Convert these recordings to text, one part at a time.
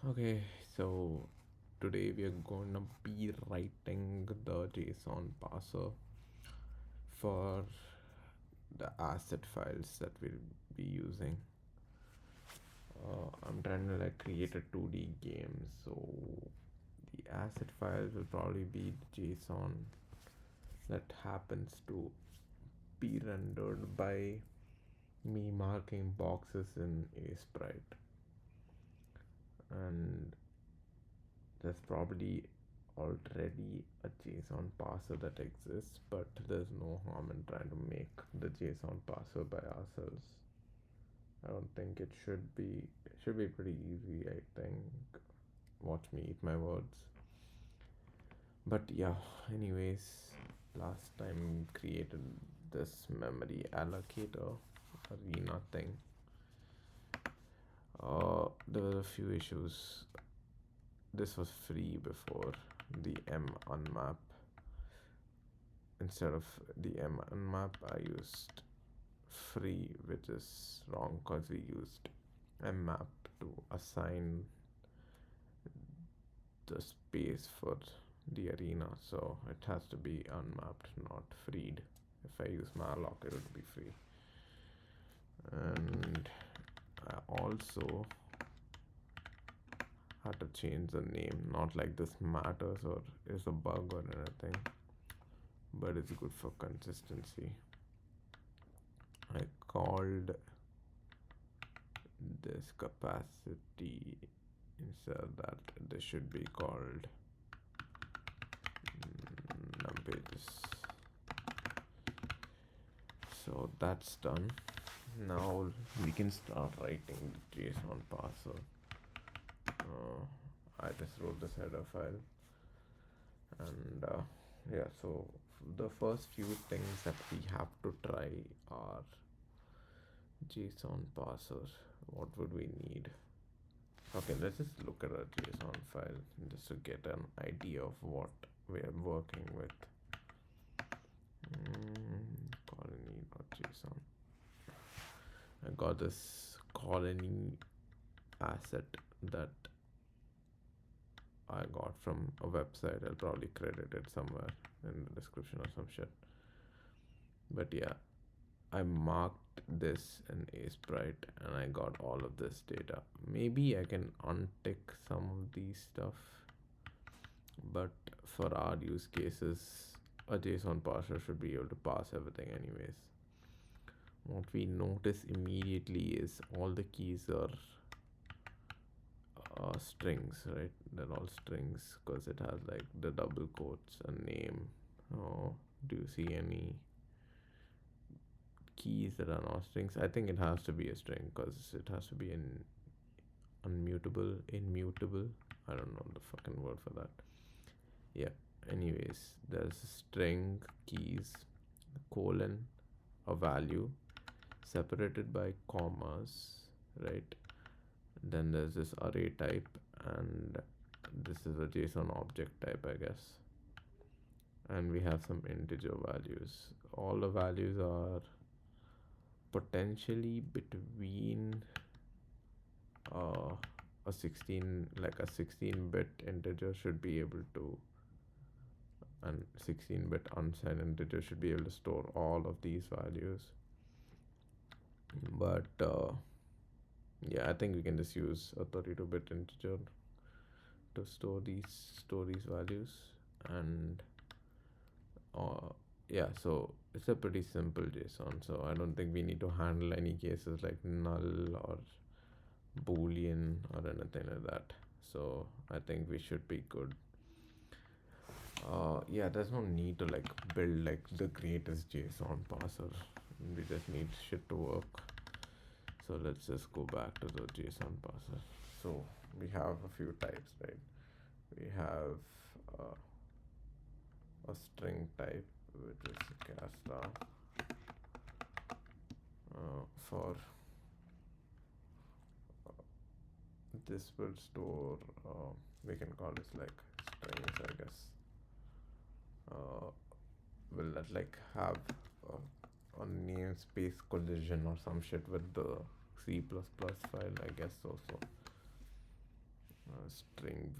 Okay, so today we are gonna be writing the JSON parser for the asset files that we'll be using. I'm trying to like create a 2D game, so the asset files will probably be the JSON that happens to be rendered by me marking boxes in a sprite, and there's probably already a JSON parser that exists, but there's no harm in trying to make the JSON parser by ourselves. I don't think it should be pretty easy, I think. Watch me eat my words. But yeah, anyways, last time created this memory allocator arena thing. There were a few issues. This was free before the M unmap. Instead of the M unmap, I used free, which is wrong because we used mmap to assign the space for the arena, so it has to be unmapped, not freed. If I use malloc, it would be free. And I also had to change the name. Not like this matters or is a bug or anything, but it's good for consistency. I called this capacity. Instead of that, this should be called numpages. So that's done. Now we can start writing the JSON parser. I just wrote this header file, and yeah, so the first few things that we have to try are JSON parser. What would we need? Okay, let's just look at our JSON file just to get an idea of what we're working with. Colony.json. I got this colony asset that I got from a website. I'll probably credit it somewhere in the description or some shit. But yeah, I marked this in a sprite and I got all of this data. Maybe I can untick some of these stuff, but for our use cases, a JSON parser should be able to parse everything anyways. What we notice immediately is all the keys are strings, right? They're all strings because it has like the double quotes, a name. Oh, do you see any keys that are not strings? I think it has to be a string because it has to be an immutable. I don't know the fucking word for that. Yeah. Anyways, there's string keys, colon, a value separated by commas, right? Then there's this array type, and this is a JSON object type, I guess. And we have some integer values. All the values are potentially between a 16-bit integer should be able to, and 16-bit unsigned integer should be able to store all of these values. But yeah, I think we can just use a 32-bit integer to store these values. And yeah, so it's a pretty simple JSON, so I don't think we need to handle any cases like null or boolean or anything like that. So I think we should be good. Yeah, there's no need to like build like the greatest JSON parser. We just need shit to work. So let's just go back to the JSON parser. So we have a few types, right? We have a string type, which is casta. For this will store, we can call this like strings, I guess. Will that like have a namespace collision or some shit with the C++ file, I guess. Also string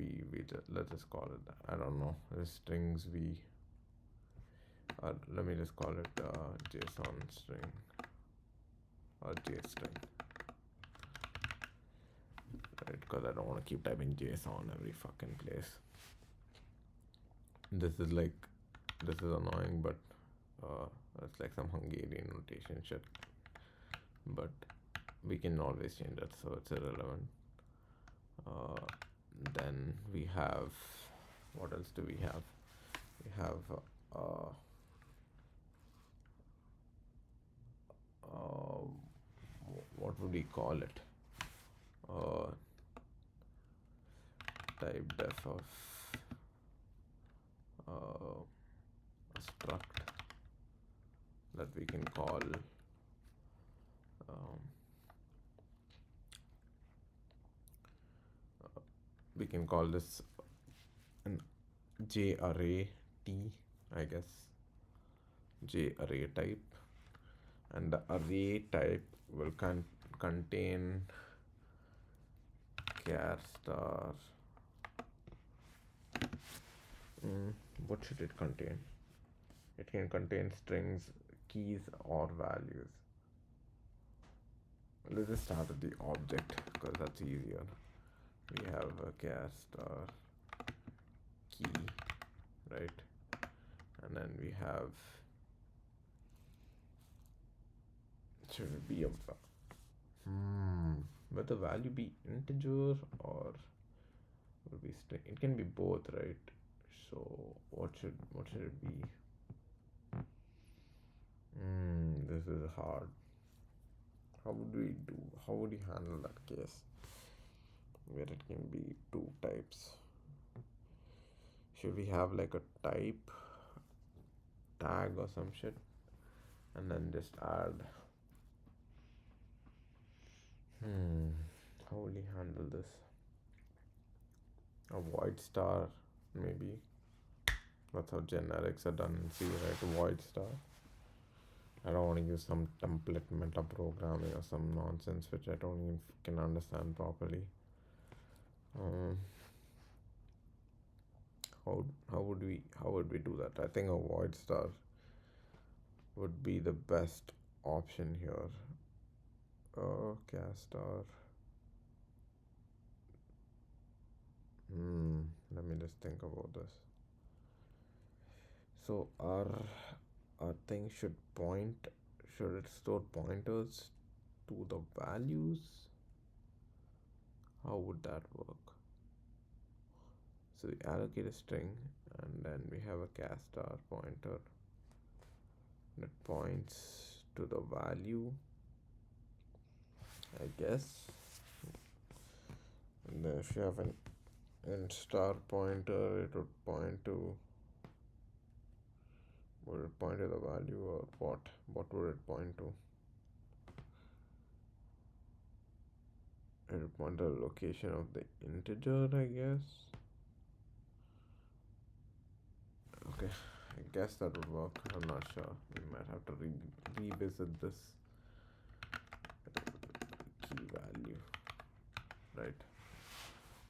let's just call it, I don't know, strings v, let me just call it JSON string or JString, right? Because I don't want to keep typing JSON every fucking place. This is annoying, but it's like some Hungarian notation shit. But we can always change it, so it's irrelevant. Then we have, what else do we have? We have what would we call it? Type def of a struct that we can call this an J array T, I guess, J array type, and the array type will contain char star. What should it contain? It can contain strings, keys, or values. Let's just start with the object because that's easier. We have a char star key, right? And then we have, should it be would the value be integer or would be string? It can be both, right? So what should it be? This is hard. How would you handle that case where it can be two types? Should we have like a type tag or some shit and then just add how would you handle this? A void star, maybe. That's how generics are done in C, right? A void star. I don't want to use some template meta programming or some nonsense which I don't even can understand properly. How would we do that? I think a void star would be the best option here. Char star. Let me just think about this. So our thing should it store pointers to the values? How would that work? So we allocate a string and then we have a char star pointer that points to the value, I guess. And then if you have an int star pointer, it would point to, would it point to the value or what? What would it point to? It would point to the location of the integer, I guess. Okay, I guess that would work. I'm not sure. We might have to revisit this key value, right?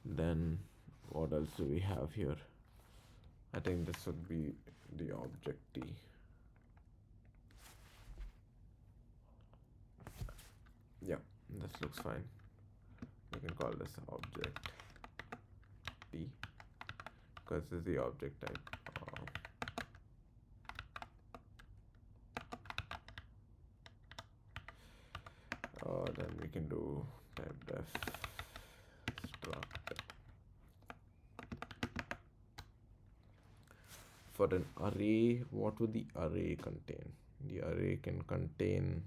Then what else do we have here? I think this would be the object T. Yeah, this looks fine. We can call this object T because this is the object type. Then we can do type def struct. For an array, what would the array contain? The array can contain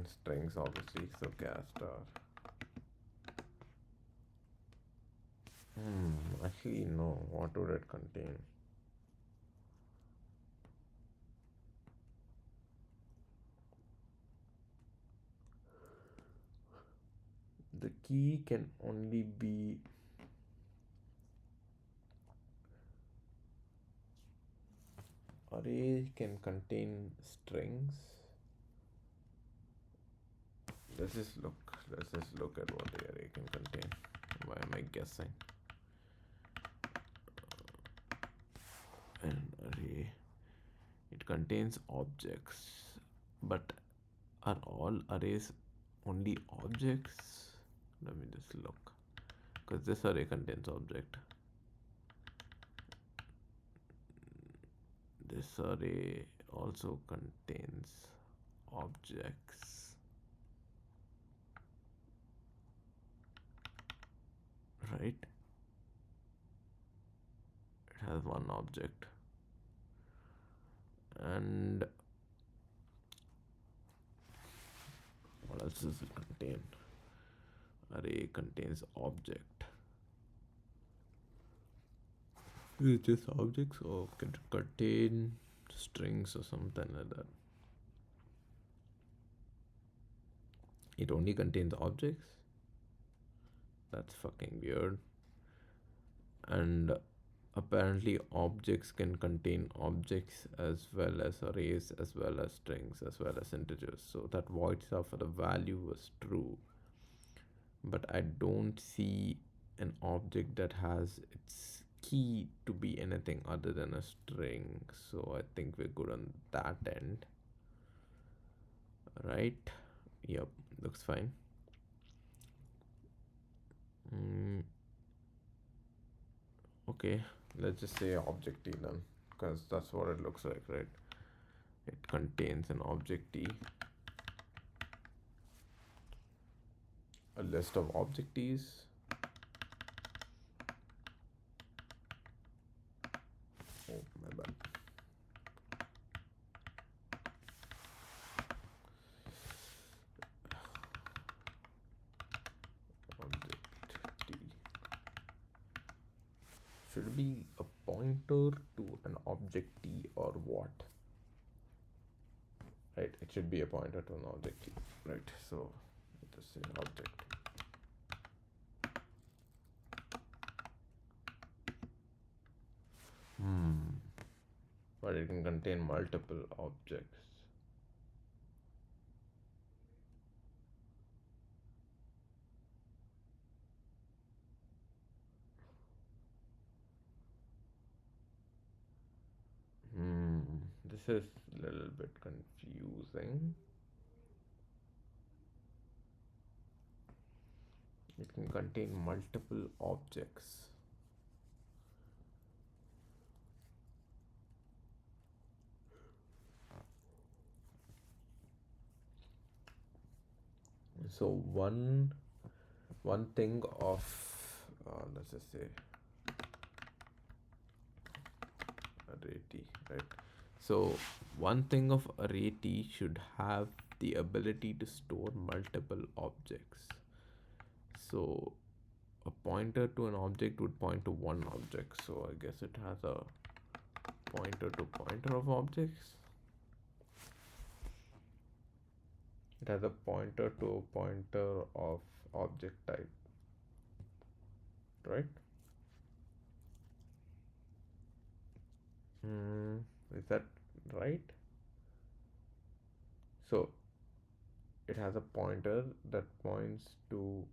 strings, obviously, so char star. Actually no, what would it contain? The key can only be array can contain strings. Let's just look at what the array can contain. I guessing? An array, it contains objects, but are all arrays only objects? Let me just look, because this array contains object. This array also contains objects, right? It has one object. And what else does it contain? Array contains object. Is it just objects, or can it contain strings or something like that? It only contains objects? That's fucking weird. And apparently objects can contain objects as well as arrays, as well as strings, as well as integers. So that void stuff for the value was true. But I don't see an object that has its key to be anything other than a string. So I think we're good on that end. Right? Yep, looks fine. Okay, let's just say object T then, because that's what it looks like, right? It contains an object T, a list of object T's. Oh, my bad. Object T should be a pointer to an object T or what? Right, it should be a pointer to an object T, right? So let's just say object. But it can contain multiple objects. This is a little bit confusing. It can contain multiple objects. So one thing of let's just say array T, right? So one thing of array T should have the ability to store multiple objects. So a pointer to an object would point to one object. So I guess it has a pointer to pointer of objects. It has a pointer to pointer of object type, right? Is that right? So it has a pointer that points to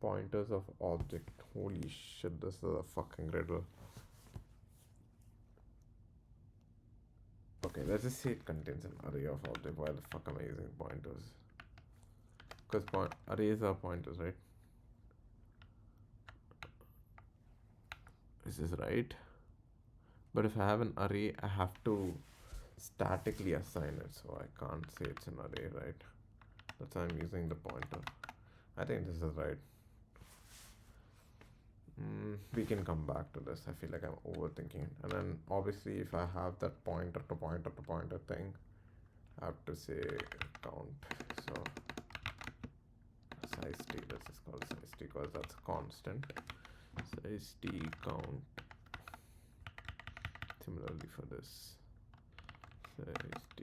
pointers of object. Holy shit, this is a fucking riddle. Okay, let's just say it contains an array of objects. Why the fuck am I using pointers? Because arrays are pointers, right? Is this right? But if I have an array, I have to statically assign it, so I can't say it's an array, right? That's why I'm using the pointer. I think this is right. We can come back to this. I feel like I'm overthinking it. And then obviously if I have that pointer to pointer to pointer thing, I have to say count. So size t, let's just call it size t because that's a constant. Size t count. Similarly for this, size t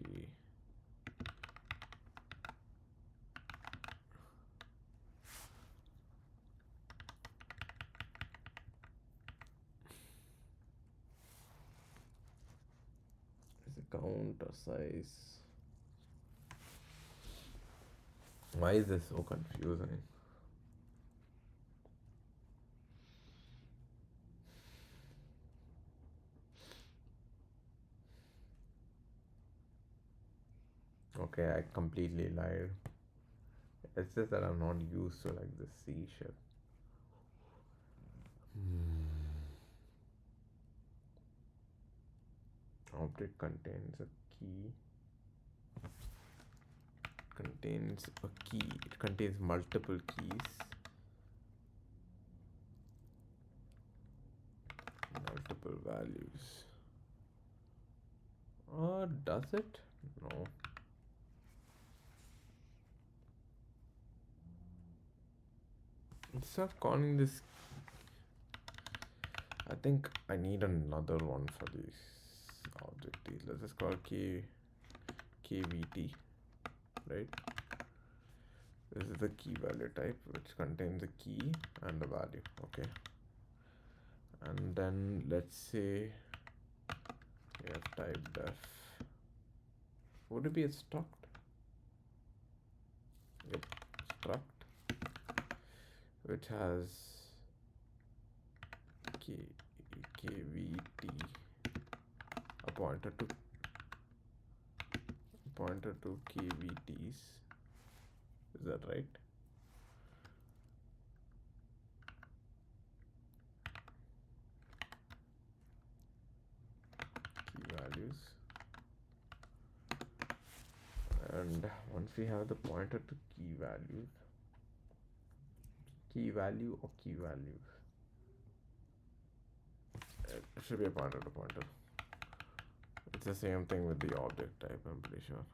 is a count or size. Why is this so confusing? Okay, I completely lied. It's just that I'm not used to like the C shit. Object contains a key. Contains a key. It contains multiple keys. Multiple values. Does it? No. Instead of calling this, I think I need another one for these object keys. Let's just call KVT, right? This is the key value type, which contains a key and a value. Okay. And then let's say we have type def. Would it be a struct? Yep, struct, which has KVT, a pointer to KVTs. Is that right? Key values. And once we have the pointer to key values, key value or key values, it should be a pointer to pointer. It's the same thing with the object type, I'm pretty sure.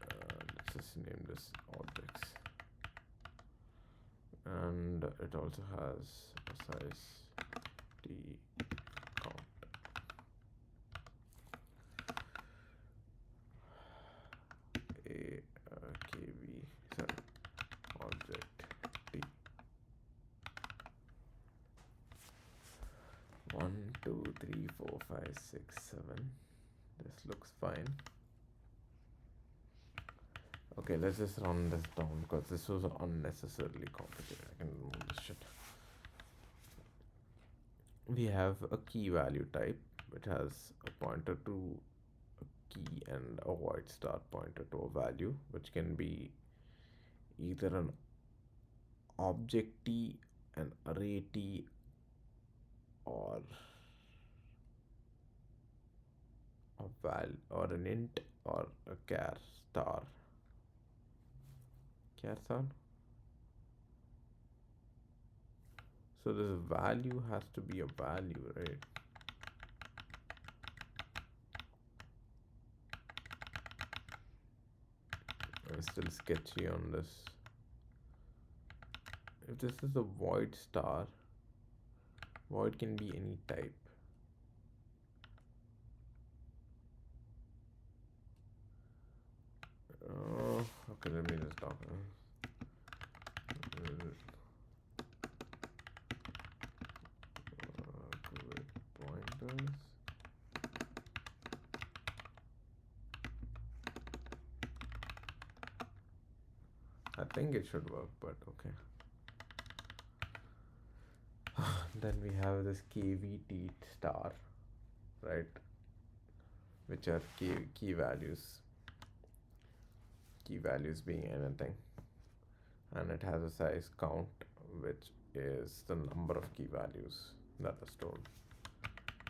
Let's just name this objects. And it also has a size t count. KV, sorry, object t. 1, 2, 3, 4, 5, 6, 7. This looks fine. Okay, let's just run this down because this was unnecessarily complicated. I can remove this shit. We have a key value type which has a pointer to a key and a void star pointer to a value, which can be either an object t, an array t, or a val or an int or a char star. Char star. So this value has to be a value, right? I'm still sketchy on this. If this is a void star, void can be any type. Okay, let me just talk. Pointers. I think it should work, but okay. Then we have this KVT star, right? Which are key values. Key values being anything, and it has a size count, which is the number of key values that are stored.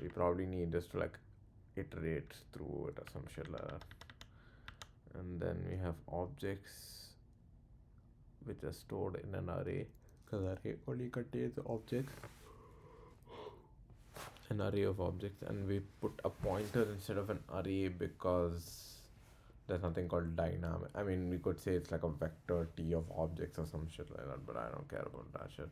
We probably need this to like iterate through it or some shit like that. And then we have objects which are stored in an array, because array only contains objects, an array of objects, and we put a pointer instead of an array because there's something called dynamic. I mean, we could say it's like a vector t of objects or some shit like that, but I don't care about that shit.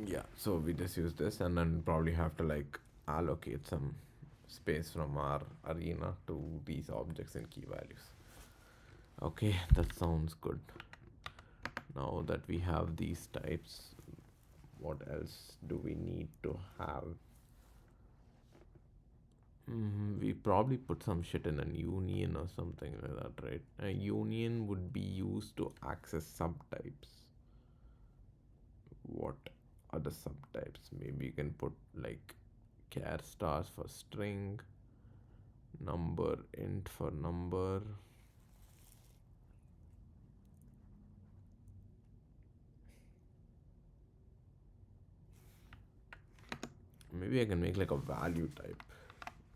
Yeah, so we just use this and then probably have to like allocate some space from our arena to these objects and key values. Okay, that sounds good. Now that we have these types, what else do we need to have? We probably put some shit in a union or something like that, right? A union would be used to access subtypes. What? other subtypes. Maybe you can put like char stars for string, number int for number. Maybe I can make like a value type,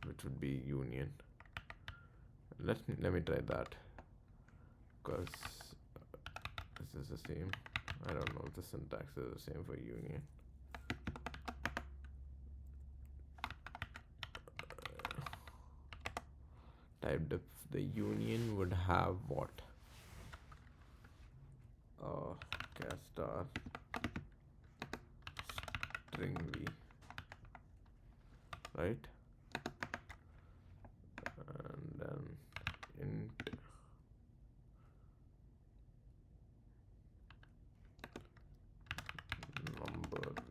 which would be union. Let me try that, because this is the same. I don't know if the syntax is the same for union. Typed if the union would have what? Char star string v, right? And then int number v.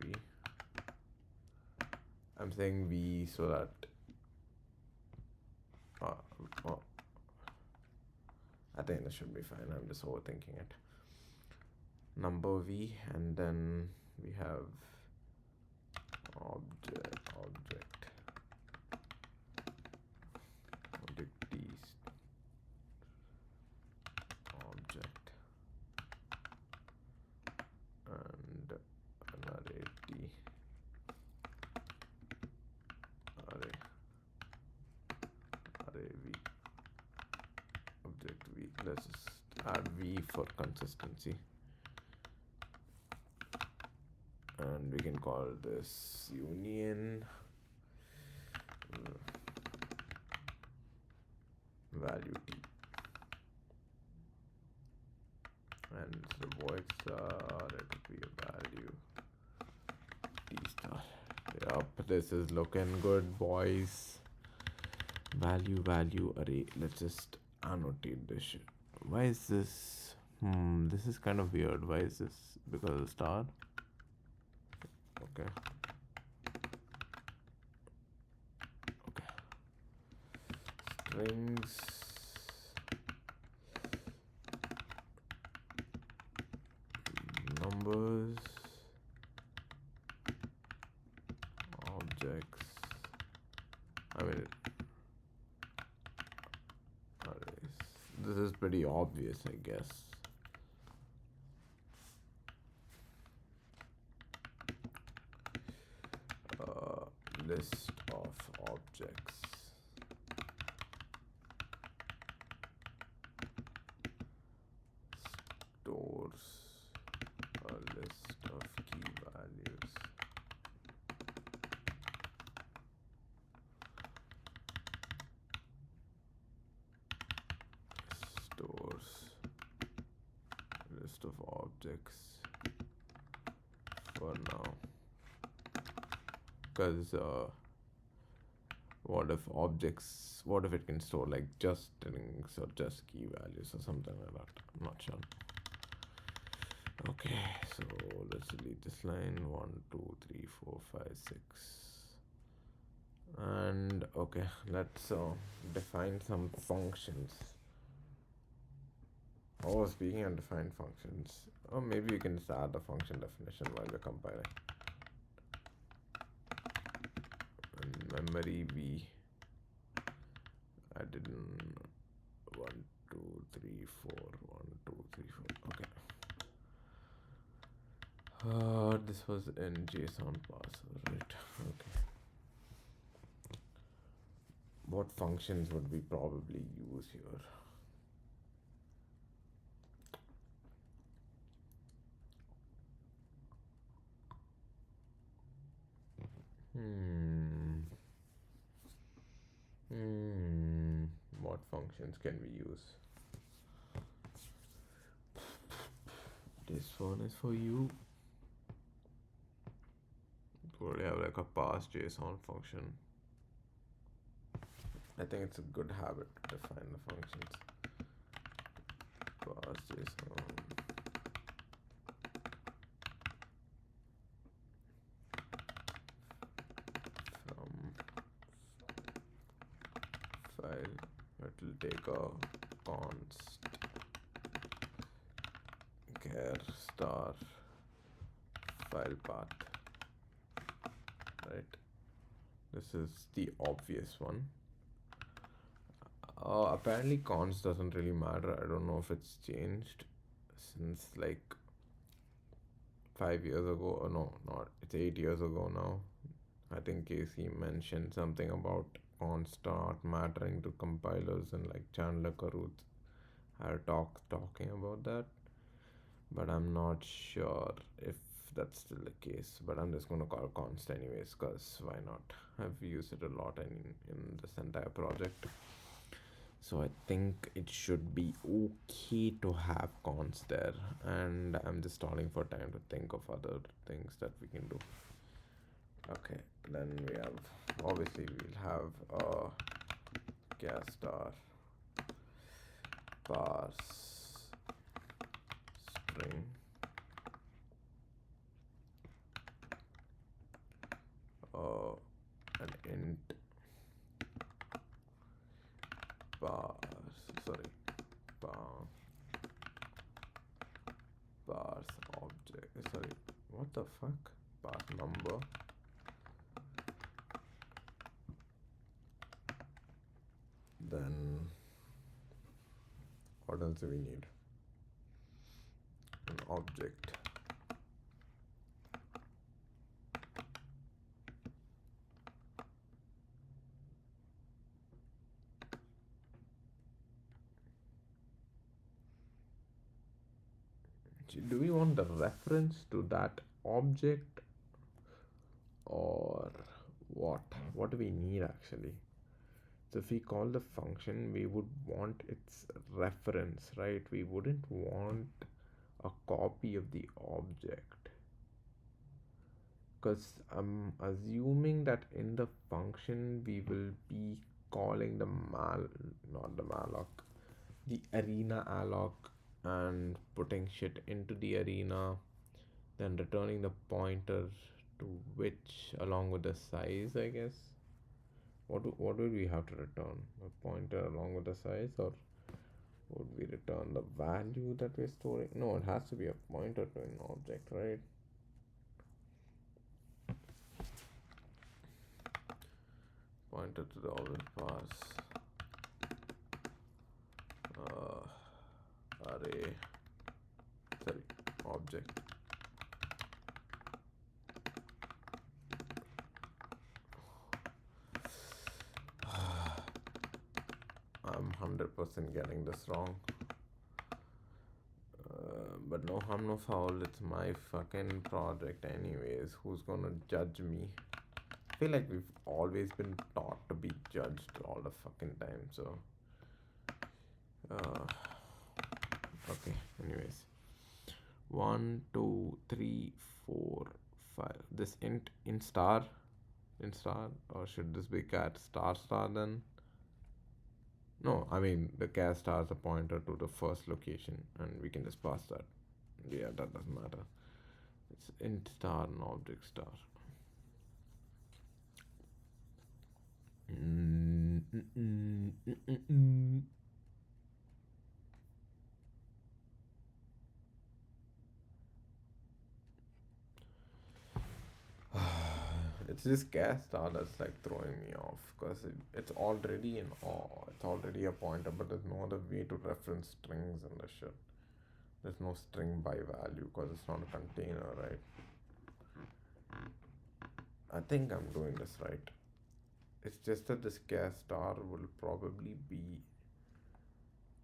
I'm saying v so that I think this should be fine. I'm just overthinking it. Number v, and then we have object t object and an array t array v object v. Let's just add v for consistency, and we can call this union value t, and the void star, it would be a value t star. Yep, this is looking good, boys. Value array. Let's just annotate this shit. Why is this? This is kind of weird. Why is this? Because of the star? Okay. Strings. Numbers. Objects. I mean, this is pretty obvious, I guess. List of objects. Stores a list of key values. Stores list of objects for now. Because what if it can store like just strings or just key values or something like that? I'm not sure. Okay, so let's delete this line. 1, 2, 3, 4, 5, 6. And okay, let's define some functions. Oh, speaking of defined functions, maybe you can start the function definition while we're compiling. Memory v, I didn't 1, 2, 3, 4, 1, 2, 3, 4. Okay. This was in JSON parser, right? Okay. What functions would we probably use here? What functions can we use? This one is for you. We have like a pass JSON function. I think it's a good habit to define the functions. Pass JSON. File, it will take a const char star file path. right? This is the obvious one. Apparently cons doesn't really matter. I don't know if it's changed since like 5 years ago, or no, not, it's 8 years ago now. I think Casey mentioned something about cons not mattering to compilers, and like Chandler Caruth had talking about that, but I'm not sure if that's still the case. But I'm just gonna call const anyways, cause why not? I've used it a lot in this entire project. So I think it should be okay to have cons there, and I'm just stalling for time to think of other things that we can do. Okay, then we have, obviously we'll have a gas star parse string, an int parse, sorry, parse object, sorry, what the fuck, parse number, then what else do we need? An object. Do we want the reference to that object, or what do we need actually? So if we call the function, we would want its reference, right? We wouldn't want a copy of the object, because I'm assuming that in the function we will be calling the not the malloc, the arena alloc, and putting shit into the arena, then returning the pointer to which along with the size, I guess. What would we have to return? A pointer along with the size, or would we return the value that we're storing? No, it has to be a pointer to an object, right? Pointer to the object pass array, sorry, object. I'm 100% getting this wrong. But no harm, no foul. It's my fucking project, anyways. Who's gonna judge me? I feel like we've always been taught to be judged all the fucking time, so. Okay, anyways. 1, 2, 3, 4, 5. This in star? In star? Or should this be cat star star then? No, I mean the cat star is a pointer to the first location, and we can just pass that. Yeah, that doesn't matter. It's int star and object star. It's this gas star that's like throwing me off, because it's already it's already a pointer, but there's no other way to reference strings and the shit. There's no string by value because it's not a container, right? I think I'm doing this right. It's just that this gas star will probably be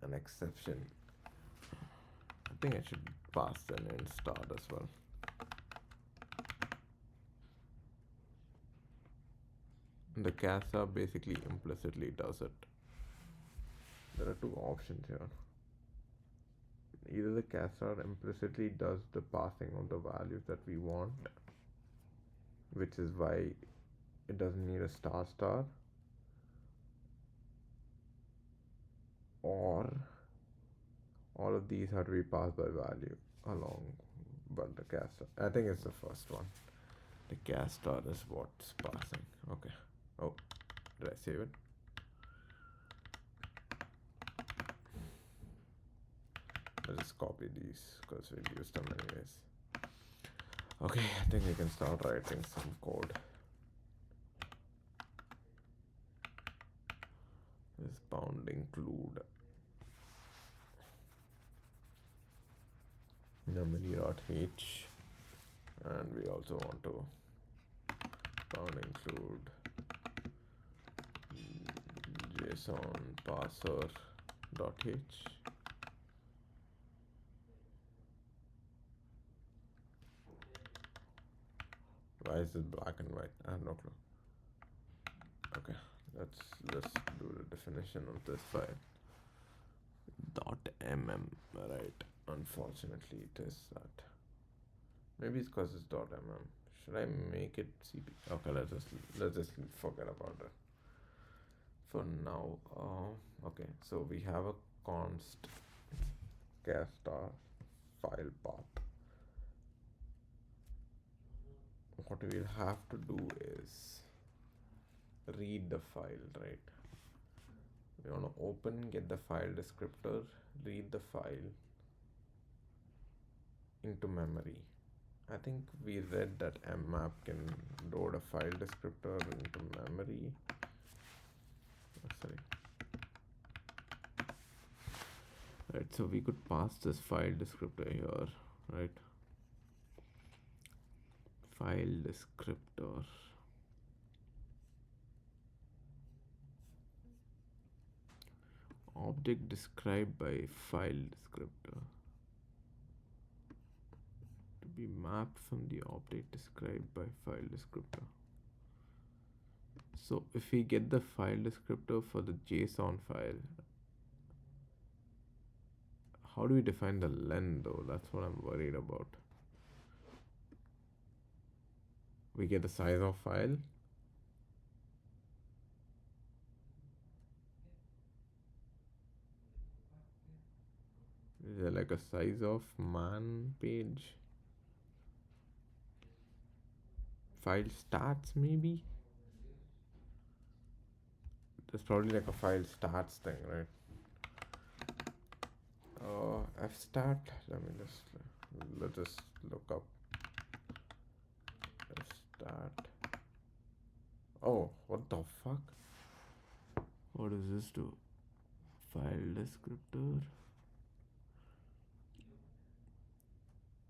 an exception. I think I should pass an int star as well. And the gas star basically implicitly does it. There are two options here. Either the gas star implicitly does the passing of the values that we want, which is why it doesn't need a star star, or all of these have to be passed by value along, but the gas star, I think it's the first one. The gas star is what's passing. Okay. Oh, did I save it? Let's just copy these because we'll use them anyways. Okay, I think we can start writing some code. pound include memory.h, and we also want to pound include JSON parser.h. Why is it black and white? I have no clue. Okay, let's do the definition of this file. .mm, right? Unfortunately, it is that. Maybe it's because it's .mm. Should I make it CP? Okay, let's just forget about it for now. Okay, so we have a const char star file path. What we'll have to do is read the file, right? We want to open, get the file descriptor, read the file into memory. I think we read that mmap can load a file descriptor into memory. Oh, sorry. Right, so we could pass this file descriptor here, right? File descriptor. Object described by file descriptor. To be mapped from the object described by file descriptor. So if we get the file descriptor for the JSON file, how do we define the len though? That's what I'm worried about. We get the size of file. Is there like a size of man page? File stats maybe? There's probably like a file stats thing, right? Fstat. Let's just look up fstat. Oh, what the fuck? What does this do? File descriptor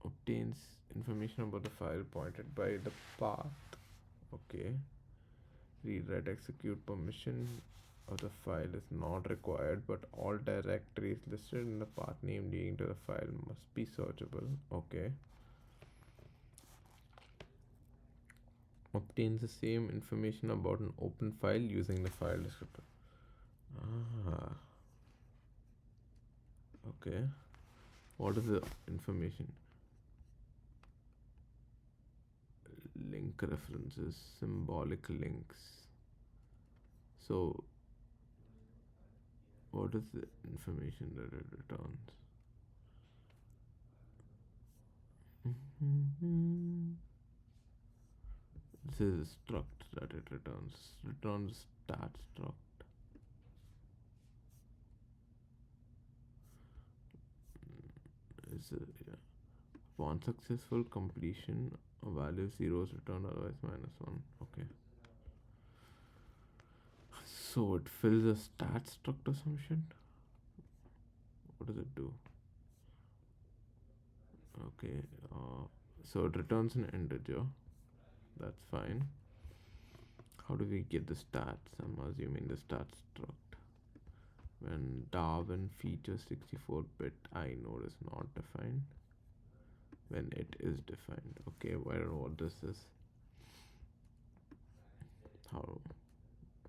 obtains information about the file pointed by the path. Okay. Read, write, execute permission of the file is not required, but all directories listed in the path name leading to the file must be searchable. Okay. Obtains the same information about an open file using the file descriptor. Ah. Okay. What is the information? Link references, symbolic links. So, what is the information that it returns? This is a struct that it returns. Returns stat struct. Yeah. Upon successful completion, a value of 0 is returned, otherwise -1. Okay. So it fills a stat struct assumption. What does it do? Okay. So it returns an integer. That's fine. How do we get the stats? I'm assuming the stats struct. When Darwin feature 64-bit inode is not defined. When it is defined. Okay, what this is. How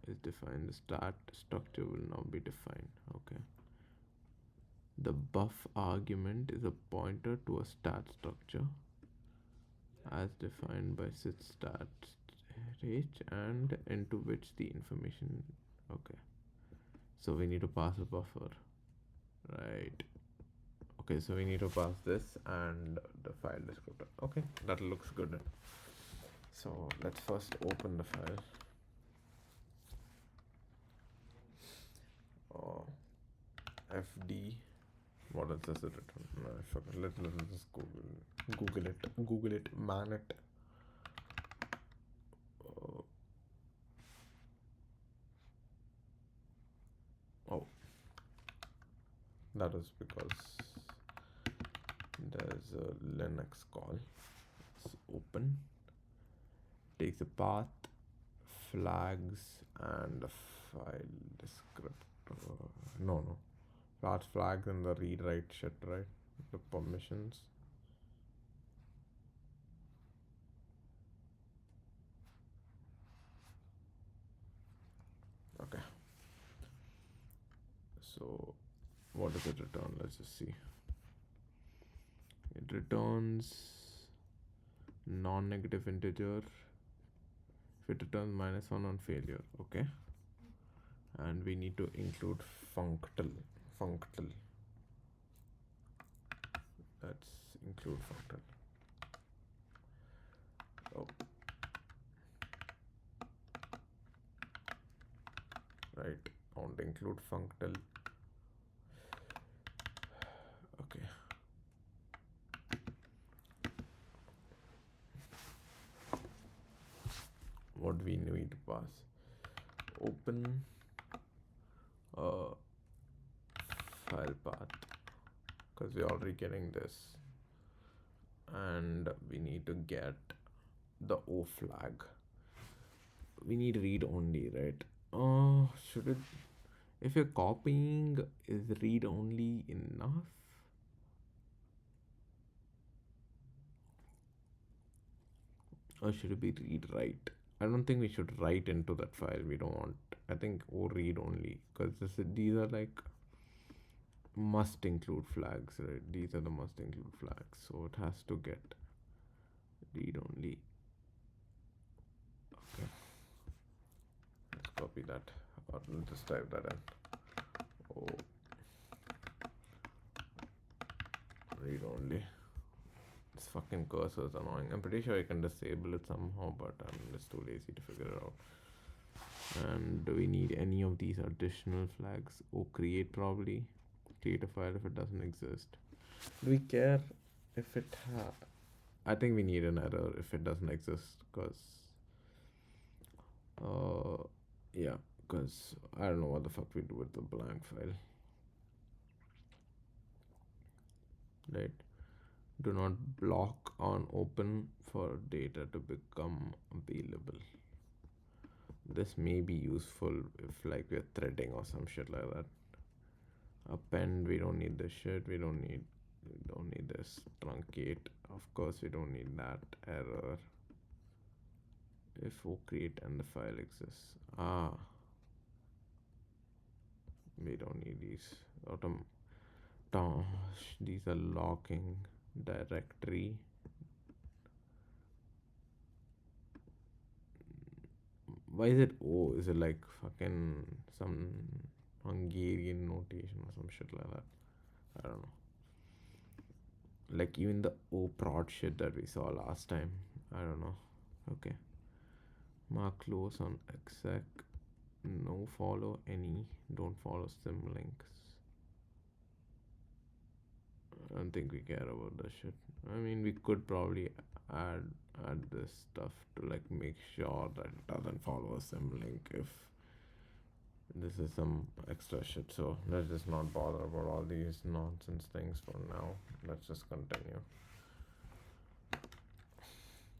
is defined? The start structure will now be defined. Okay. The buff argument is a pointer to a stat structure as defined by systat h and into which the information. Okay. So we need to pass a buffer. Right. Okay, so we need to pass this and the file descriptor. Okay, that looks good. So let's first open the file. FD. What else does it return? No, I forgot. Let's just Google it. Man it. That is because there's a Linux call. It's open, takes a path, flags, and a file descriptor. No. Large flags and the read write shit, right? The permissions. Okay. So what does it return? Let's just see. It returns non-negative integer. If it returns -1 on failure, okay. And we need to include functal. Let's include functal. Oh. Right. I want to include functal. Okay. What we need to pass? Open file path, because we're already getting this, and we need to get the O flag. We need read only, right? Should it, if you're copying, is read only enough? Or should it be read write? I don't think we should write into that file. We don't want. I think read only, because these are like must include flags, right? These are the must include flags, so it has to get read only. Okay, let's copy that, or let's just type that in. Oh, read only. This fucking cursor is annoying. I'm pretty sure I can disable it somehow, but I'm just too lazy to figure it out. And do we need any of these additional flags? Oh, create probably. Create a file if it doesn't exist. Do we care if it I think we need an error if it doesn't exist, because yeah, because I don't know what the fuck we do with the blank file. Right. Do not block on open for data to become available. This may be useful if like we're threading or some shit like that. Append, we don't need this shit. We don't need this. Truncate, of course we don't need that. Error if create and the file exists. We don't need these. These are locking directory. Why is it O? Is it like fucking some Hungarian notation or some shit like that? I don't know. Like even the O prod shit that we saw last time. I don't know. Okay. Mark close on exec. No follow any. Don't follow sim links. I don't think we care about that shit. I mean, we could probably add this stuff to like make sure that it doesn't follow a sim link if this is some extra shit. So let's just not bother about all these nonsense things for now. Let's just continue.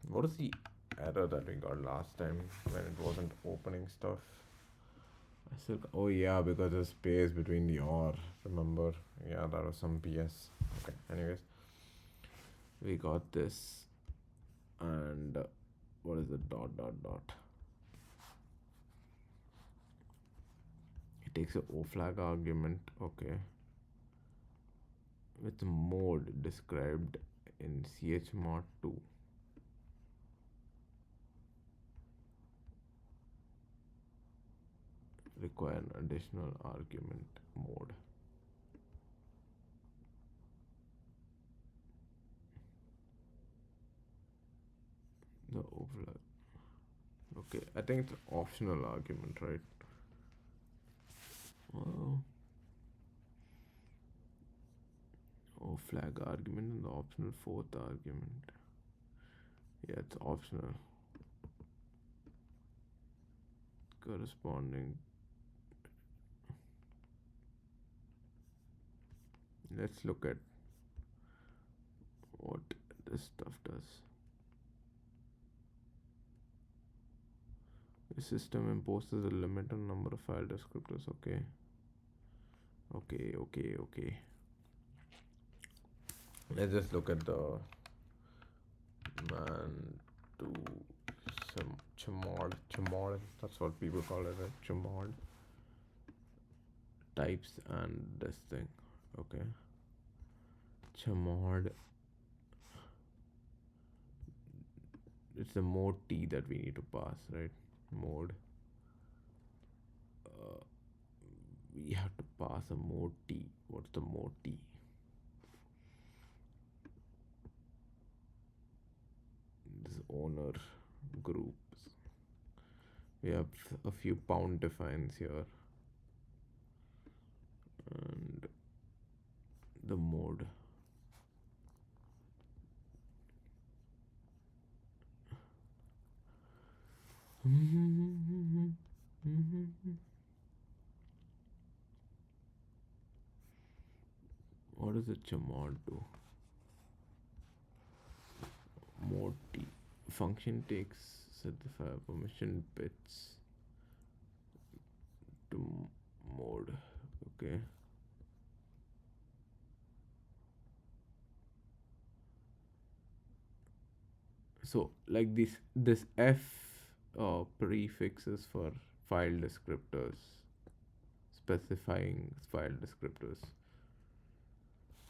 What is the error that we got last time when it wasn't opening stuff? Oh yeah, because there's space between the or. Remember? Yeah, that was some BS. Okay. Anyways, we got this, and what is it? Dot. It takes a O flag argument. Okay. With mode described in chmod 2. Require an additional argument mode. The O flag. Okay, I think it's an optional argument, right? O flag argument and the optional fourth argument. Yeah, it's optional. Corresponding. let's look at what this stuff does. The system imposes a limit on number of file descriptors. Okay. Let's just look at the man to some chmod. That's what people call it, right? Chmod types and this thing. Okay. Chmod. It's the mode T that we need to pass, right? Mode. We have to pass a mode T. What's the mode T? This owner groups. We have a few pound defines here. And the mode. What does a chmod do? Mode T. Function takes set the file permission bits to mode. Okay. So like this F prefixes for file descriptors, specifying file descriptors.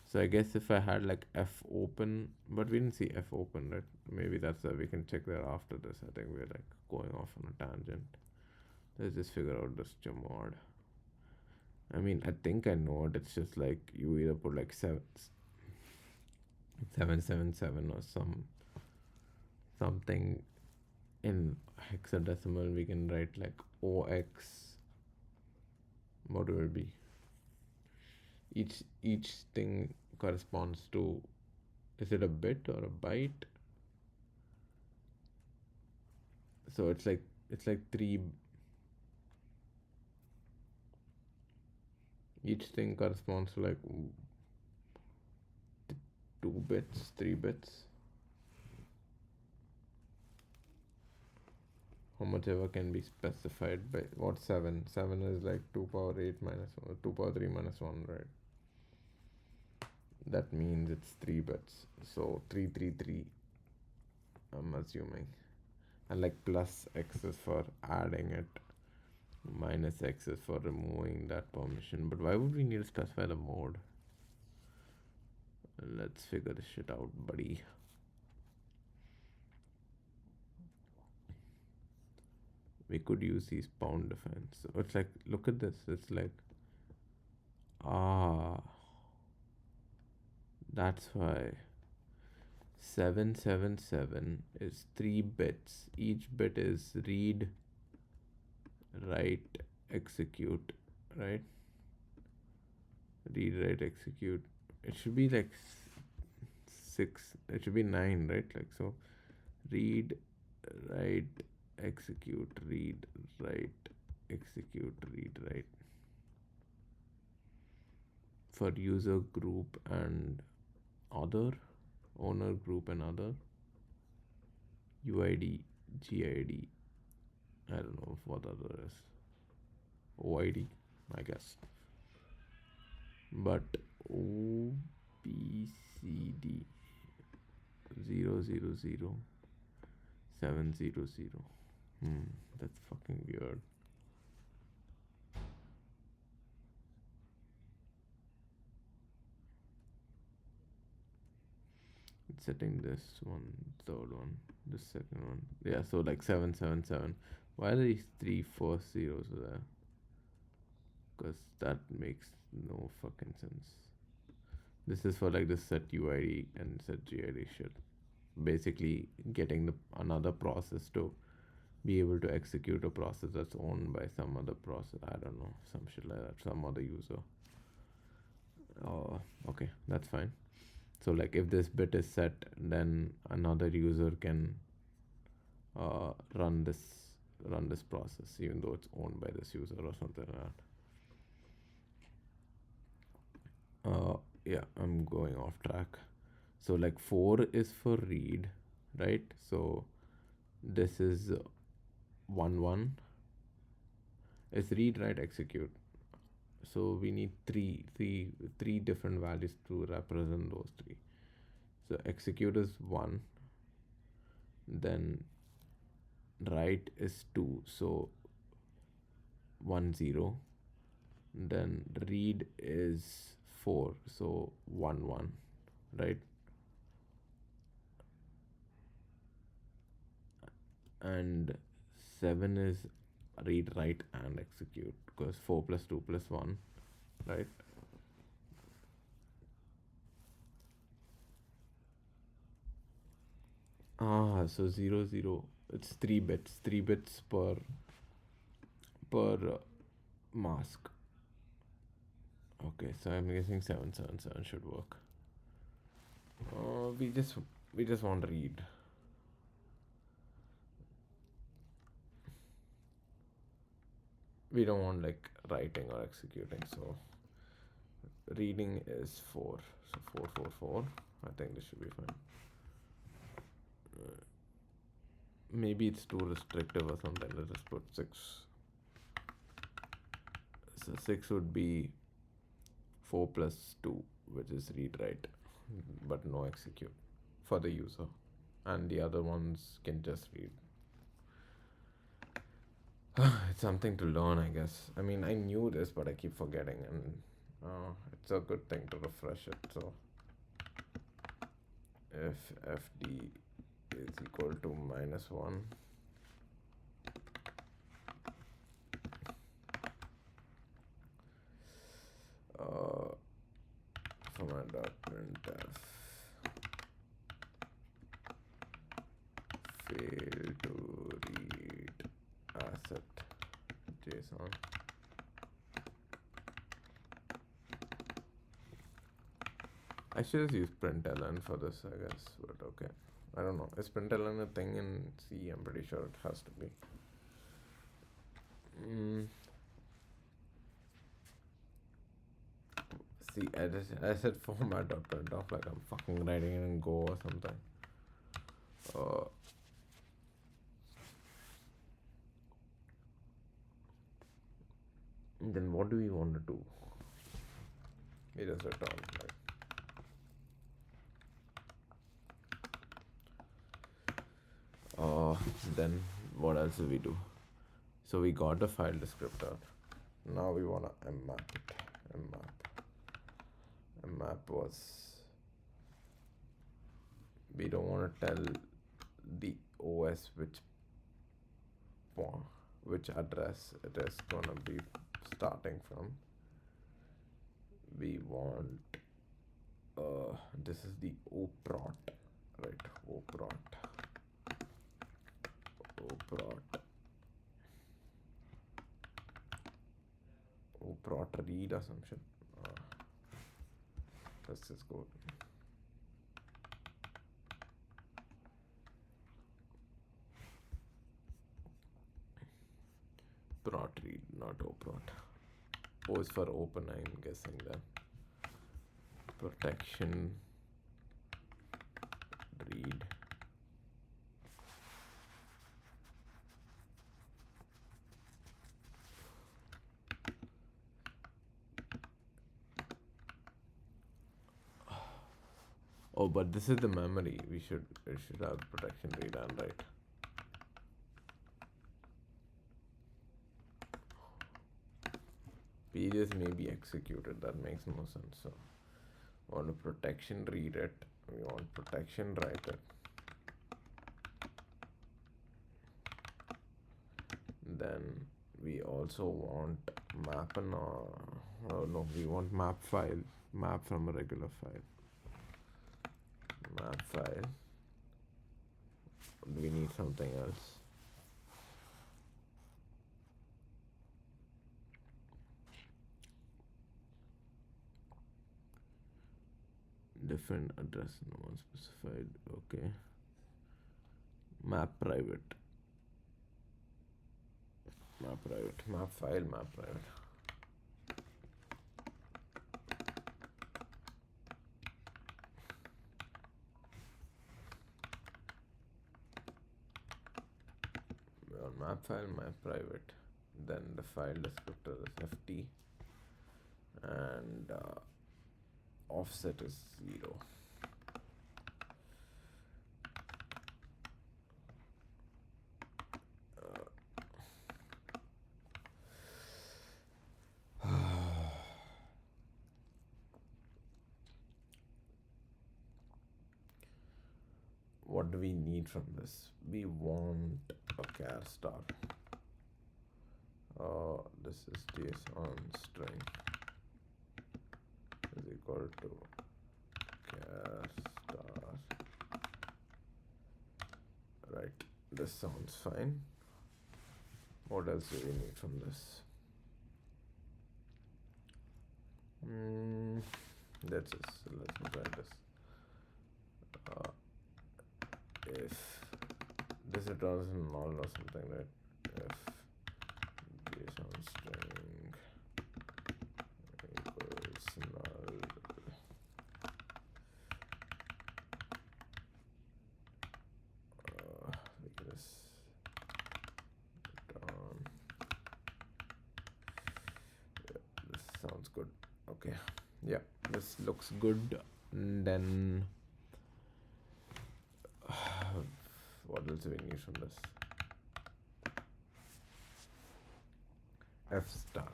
So I guess if I had like F open, but we didn't see F open, right? Maybe that's we can check that after this. I think we're like going off on a tangent. Let's just figure out this chmod. I mean, I think I know it. It's just like you either put like 777 or something in hexadecimal. We can write like OX. What will it be? Each thing corresponds to, is it a bit or a byte? So it's like three. Each thing corresponds to like 2 bits, 3 bits. How much ever can be specified by what 7? 7 is like 2 power 8 minus 1, 2 power 3 minus 1, right? That means it's 3 bits. So 333, I'm assuming. And like plus X is for adding it, minus X is for removing that permission. But why would we need to specify the mode? Let's figure this shit out, buddy. We could use these pound defines. So it's like, look at this. It's like, that's why 777 is 3 bits. Each bit is read, write, execute, right? Read, write, execute. It should be like 6. It should be 9, right? Like so. Read, write, execute, read, write, execute, read, write. For user group and other, owner group and other, UID, GID, I don't know what other is, OID, I guess. But OBCD 000700. That's fucking weird. It's setting this one, third one, this second one. Yeah, so like 777. Why are these 3 first zeros there? Because that makes no fucking sense. This is for like the set UID and set GID shit. Basically getting another process to be able to execute a process that's owned by some other process. I don't know, some shit like that, some other user. Okay, that's fine. So like if this bit is set, then another user can run this process, even though it's owned by this user or something like that. yeah, I'm going off track. So like 4 is for read, right? So this is 1 1. It's read, write, execute. So we need three different values to represent those three. So execute is 1, then write is 2, so 1 0. Then read is 4, so 1 1, right? And 7 is read, write, and execute, because 4 plus 2 plus 1, right? So 0 0. It's 3 bits per mask. Okay, so I'm guessing 777 should work. We just want to read. We don't want like writing or executing, so reading is 4. So 4 4 4. I think this should be fine. Maybe it's too restrictive or something. Let's just put 6. So 6 would be 4 plus 2, which is read, write, but no execute for the user. And the other ones can just read. It's something to learn, I guess. I mean, I knew this, but I keep forgetting, and it's a good thing to refresh it. So if fd is equal to -1, format.printf fail to read asset JSON. I should have used println for this, I guess, but okay. I don't know. Is println a thing in C? I'm pretty sure it has to be. See, I said format.printf like I'm fucking writing it in Go or something. Then what do we want to do? We just return, right? Then what else do we do? So we got the file descriptor. Now we want to mmap it. Mmap was, we don't want to tell the OS which address it is gonna be starting from. We want this is the oprot, right? Oprot read assumption. Let's just go. Prot read, not oprot. O is for open, I'm guessing that. Protection read. Oh, but this is the memory. It should have protection read and write. Pages may be executed. That makes no sense. So, we want to protection read it. We want protection write it. Then we also want map and no, we want map file. Map from a regular file. Map file. Do we need something else? Different address, no one specified. Okay. Map private. Map private. Map file, map private. map file, map private. Then the file descriptor is ft, and offset is 0. What do we need from this? We want a char star. This is JSON string is equal to char star. Right, this sounds fine. What else do we need from this? Let's try this. If this returns null or something, right? If JSON string equals null, we can just return. Yeah, this sounds good. Okay, yeah, this looks good. And then what else do we need from this? F start.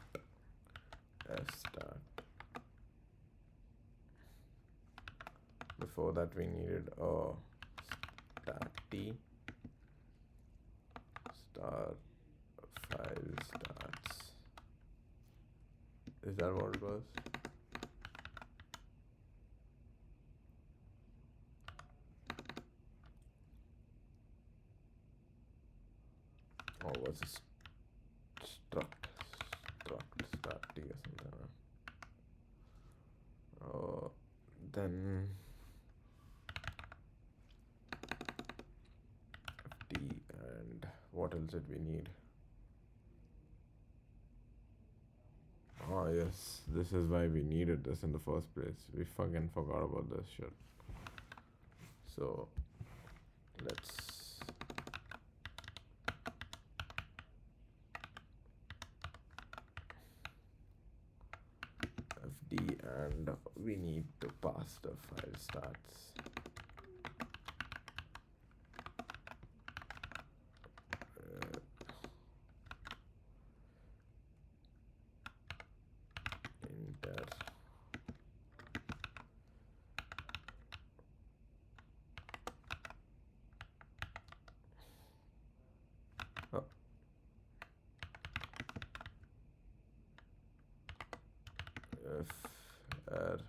Before that we needed a stat t star file starts. Is that what it was? Or was it struct start t or something? Then ft, and what else did we need? Oh yes, this is why we needed this in the first place. We fucking forgot about this shit. So let's fd, and we need to pass the file starts. Enter. Oh. If r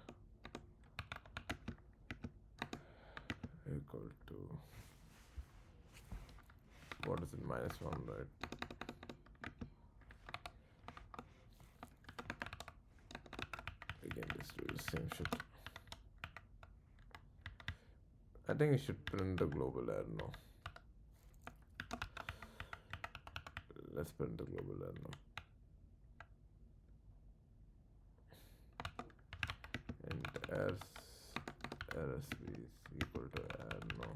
equal to, what is it, -1, right? We can just do the same shit. I think we should print the global error now. Let's print the global error now. And rsv is equal to error now.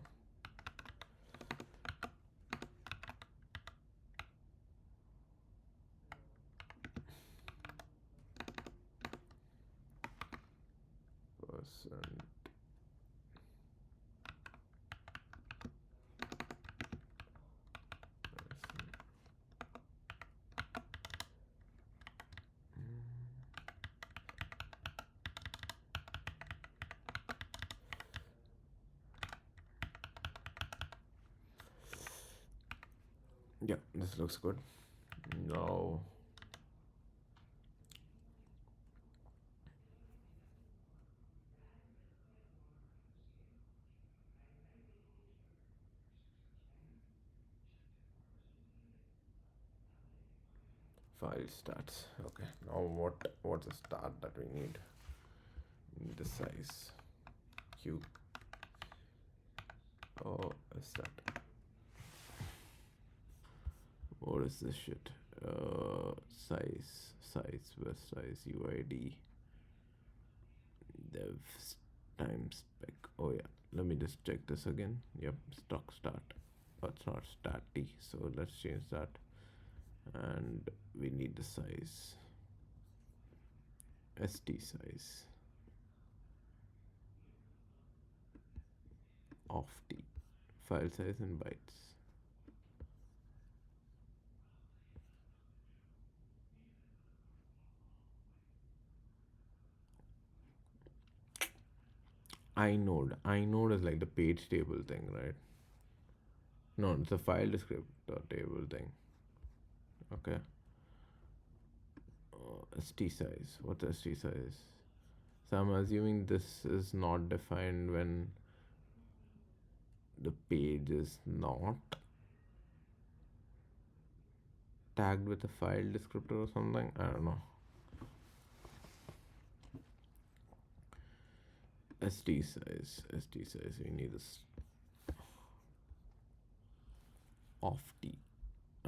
Percent. Yeah, this looks good. Now file starts. Okay, now what's the start that we need? The size q. Oh, a start. What is this shit? Where size uid dev time spec. Oh yeah, let me just check this again. Yep, stock start. It's not staty, so let's change that. And we need the size, st size of t, file size in bytes. inode is like the page table thing, right? No, it's a file descriptor table thing. Okay. St size. What's st size? So I'm assuming this is not defined when the page is not tagged with a file descriptor or something. I don't know. st size. We need this of t.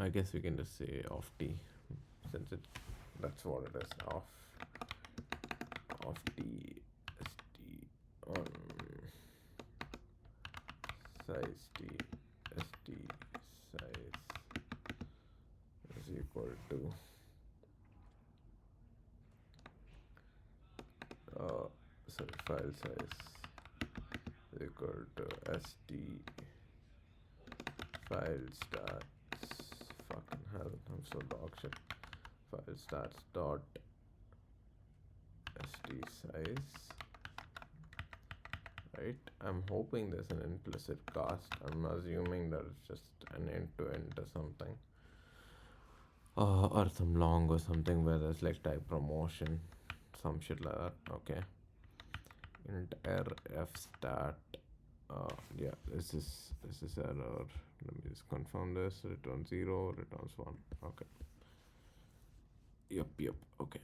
I guess we can just say of t, since that's what it is. Of t st on size t st size is equal to file size is equal to st file stats. Fucking hell, I'm so dog shit. File stats dot st size. Right? I'm hoping there's an implicit cast. I'm assuming that it's just an end to end or something. Or some long or something where there's like type promotion, some shit like that. Okay. Int f stat. Yeah, this is error. Let me just confirm this. Return 0, returns 1. Okay. Yep. Okay.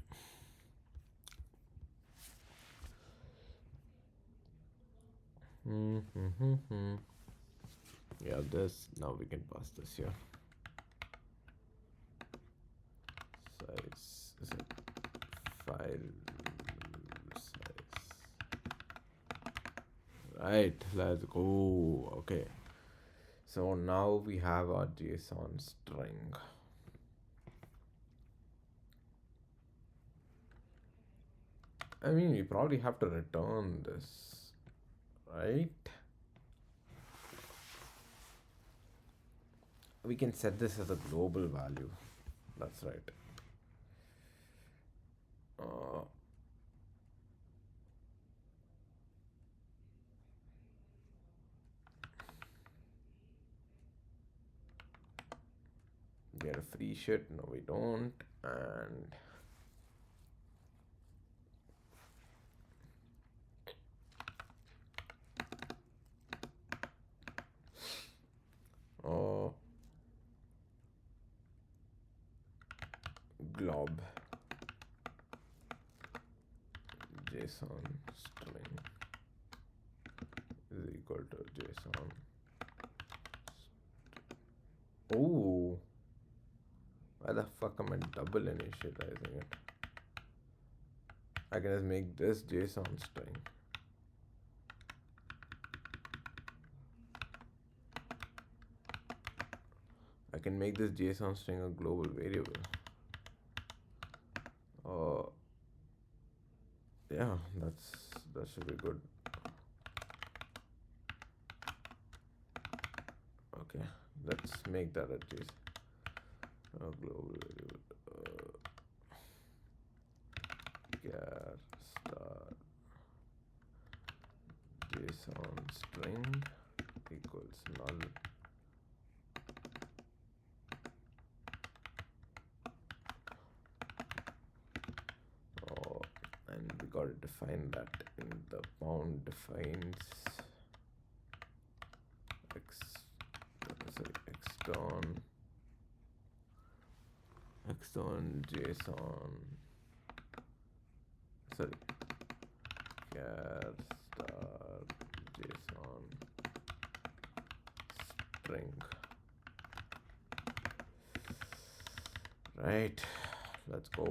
Yeah, this, now we can pass this here. Size is a file size. Right, let's go. Okay. So now we have our JSON string. I mean, we probably have to return this, right? We can set this as a global value. That's right. Get a free shit. No, we don't. And glob JSON string is equal to JSON. Oh, why the fuck am I double initializing it? I can just make this JSON string. I can make this JSON string a global variable. Yeah, that should be good. Okay, let's make that a JSON global variable. Char star JSON string equals null. And we got to define that in the bound defines extern JSON, char star JSON string. Right, let's go.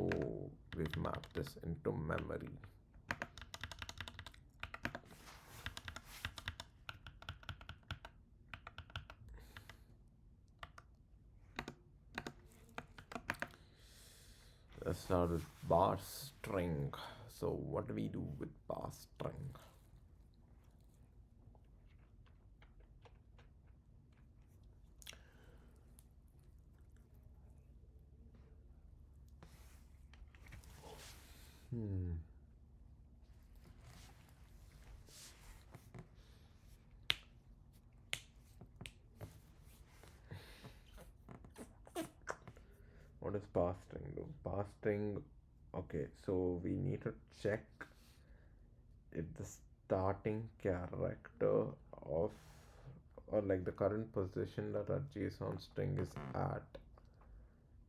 We've mapped this into memory. Let's start with bar string. So what do we do with bar string? What does parse string do? Parse string, okay, so we need to check if the starting character of, or like the current position that our JSON string is at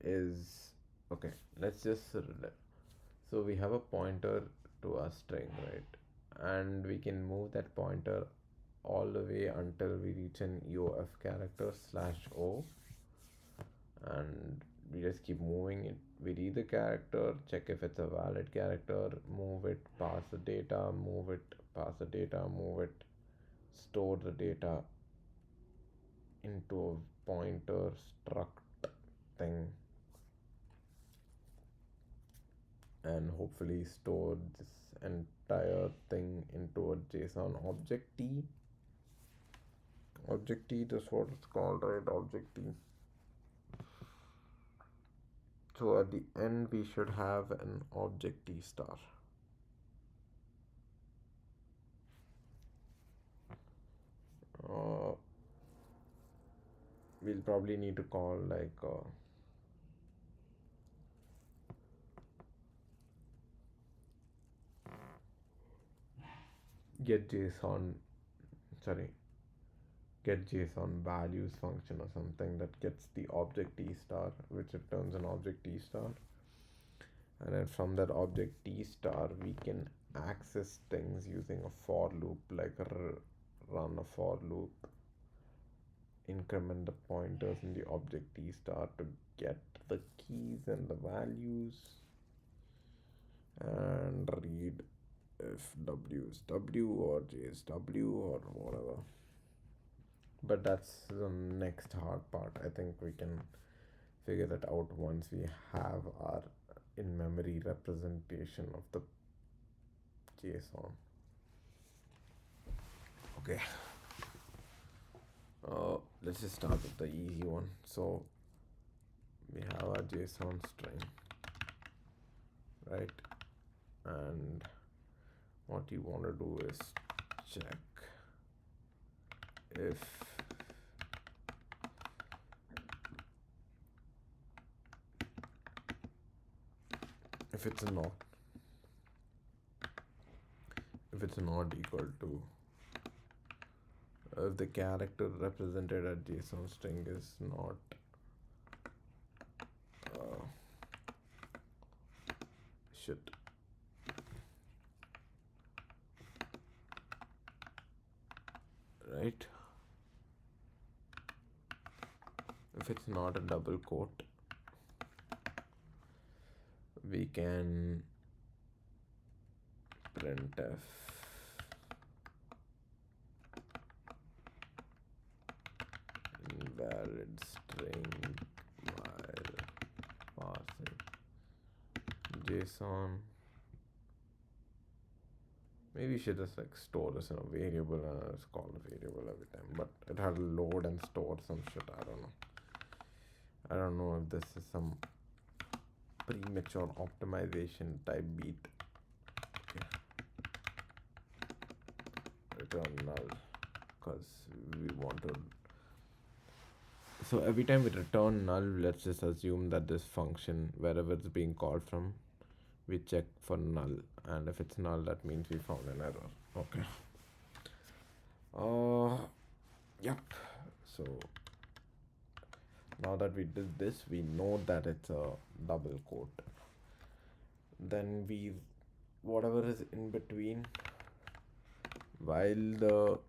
is, okay, let's just, so we have a pointer to our string, right? And we can move that pointer all the way until we reach an EOF character /O, and we just keep moving it. We read the character, check if it's a valid character, move it, pass the data, move it, pass the data, move it, store the data into a pointer struct thing, and hopefully store this entire thing into a JSON object T. Object T, that's what it's called, right? Object T. So at the end, we should have an object T star. We'll probably need to call like get JSON, sorry, get JSON values function or something that gets the object T star, which returns an object T star. And then from that object T star, we can access things using a for loop, like run a for loop, increment the pointers in the object T star to get the keys and the values, and read if W is W or J is W or whatever. But that's the next hard part. I think we can figure that out once we have our in-memory representation of the JSON. Okay. Let's just start with the easy one. So we have our JSON string, right? And what you want to do is check if it's not equal to, if the character represented at JSON string is not shit. Right? If it's not a double quote, we can printf invalid string while parsing JSON. Maybe we should just like store this in a variable and it's called a variable every time, but it had to load and store some shit. I don't know if this is some premature optimization type beat. Okay. Return null, because we want to. So every time we return null, let's just assume that this function, wherever it's being called from, we check for null, and if it's null, that means we found an error. Okay. Yep. So now that we did this, we know that it's a double quote. Then we, whatever is in between, while the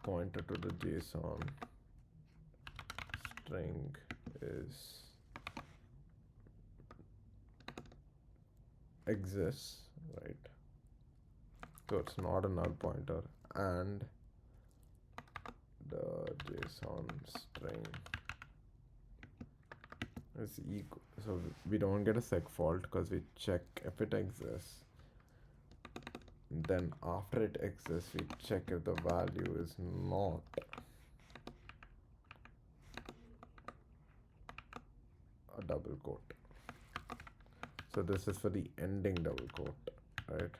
pointer to the JSON string exists, right? So it's not a null pointer, and the JSON string is equal. So we don't get a seg fault because we check if it exists. Then after it exists, we check if the value is not a double quote. So this is for the ending double quote, right?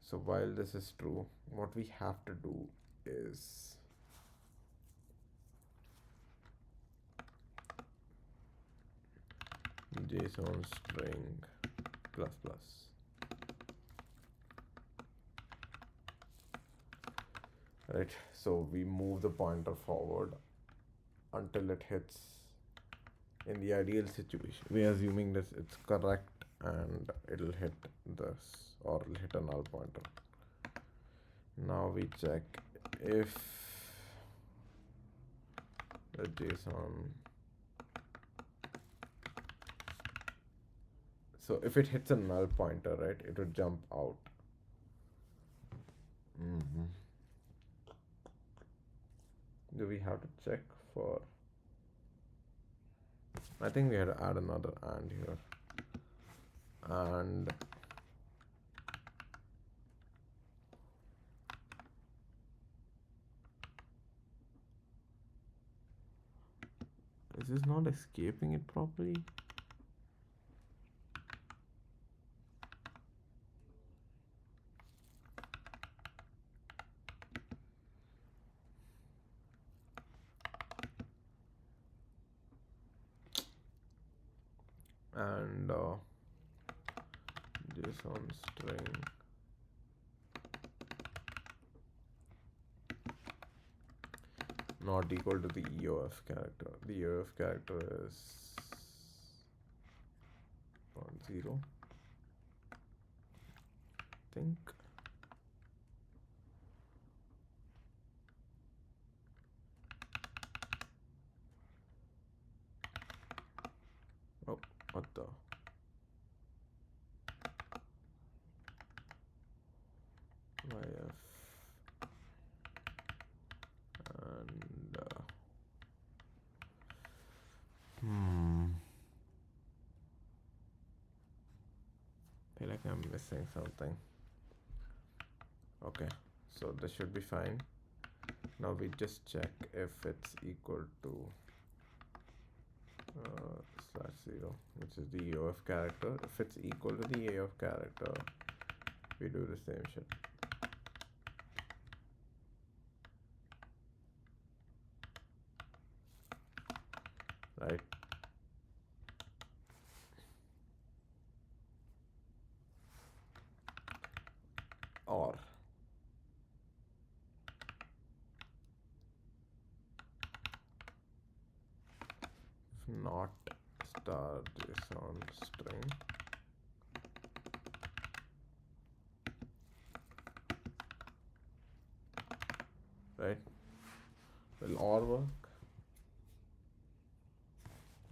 So while this is true, what we have to do is JSON string plus plus. Right, so we move the pointer forward until it hits, in the ideal situation, we're assuming this it's correct and it'll hit this, or it'll hit a null pointer. Now we check if the JSON, so if it hits a null pointer, right, it would jump out. Do we have to check for, I think we had to add another and here, and is this not escaping it properly? And JSON string not equal to the EOF character. The EOF character is 0, I think. Oh, what the? YF and feel like I'm missing something. Okay, so this should be fine. Now we just check if it's equal to /0, which is the EOF character. If it's equal to the EOF character, we do the same shit. Right? Or if not star JSON string, right? Will OR work?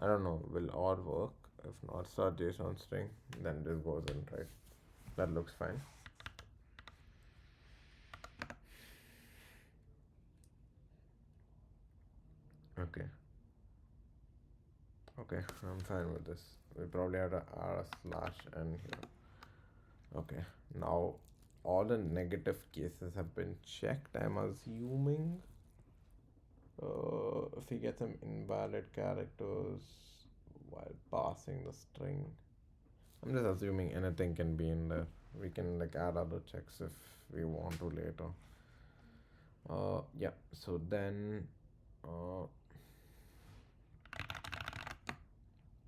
I don't know. Will OR work? If not star JSON string, then this goes in, right? That looks fine. Okay. Okay, I'm fine with this. We probably have to add a /n here. Okay, now all the negative cases have been checked, I'm assuming. If we get some invalid characters while passing the string, I'm just assuming anything can be in there. We can like add other checks if we want to later. Yeah, so then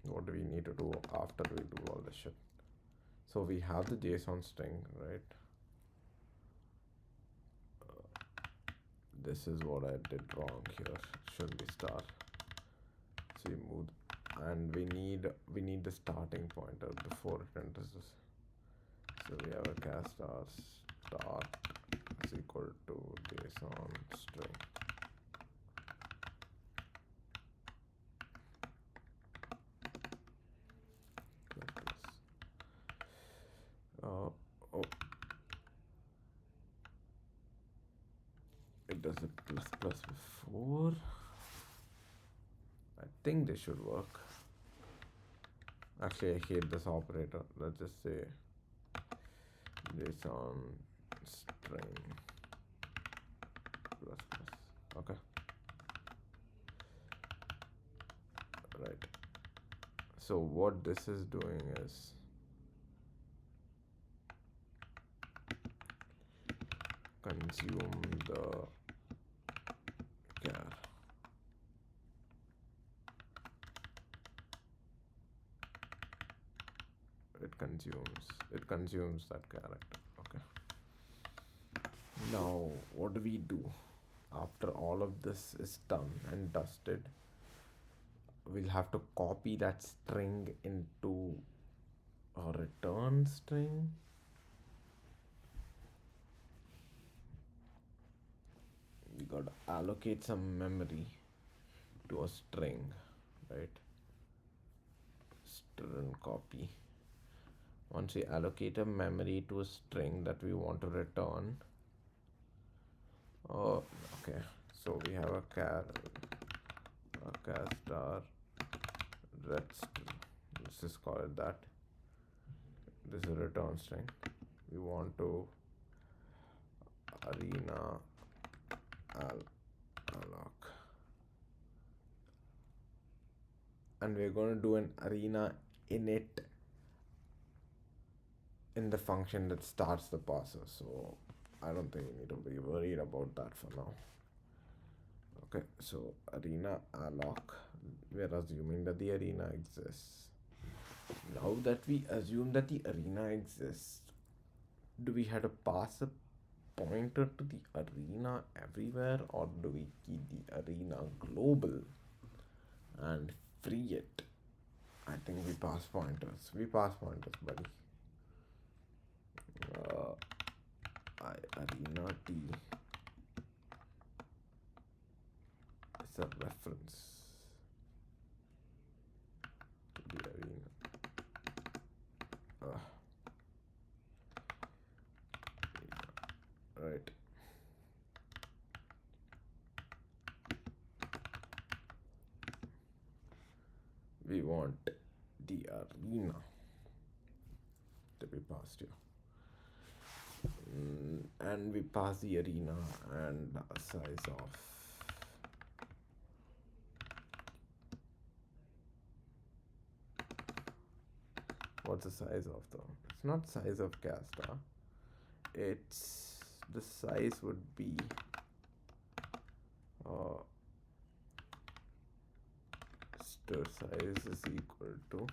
what do we need to do after we do all this shit? So we have the JSON string, right? This is what I did wrong here. It should be star. So we move, and we need the starting pointer before it enters this. So we have a cast start is equal to JSON string. Oh, it does a plus plus before. I think this should work. Actually, I hate this operator. Let's just say JSON string plus plus. Okay. Right. So what this is doing is consume the char. It consumes that character. Okay. Now what do we do after all of this is done and dusted? We'll have to copy that string into a return string. We gotta allocate some memory to a string, right? String copy. Once we allocate a memory to a string that we want to return, oh, okay. So we have a char star red string. Let's just call it that. This is a return string. We want to arena alloc, and we're going to do an arena init in the function that starts the parser. So I don't think we need to be worried about that for now. Okay, so arena alloc, we're assuming that the arena exists. Now that we assume that the arena exists, do we have to pass a pointer to the arena everywhere, or do we keep the arena global and free it? I think we pass pointers. We pass pointers, buddy. Arena T is a reference to the arena. Right. We want the arena to be passed here. And we pass the arena and size of what's the size of though? It's not size of casta. It's the size would be stir size is equal to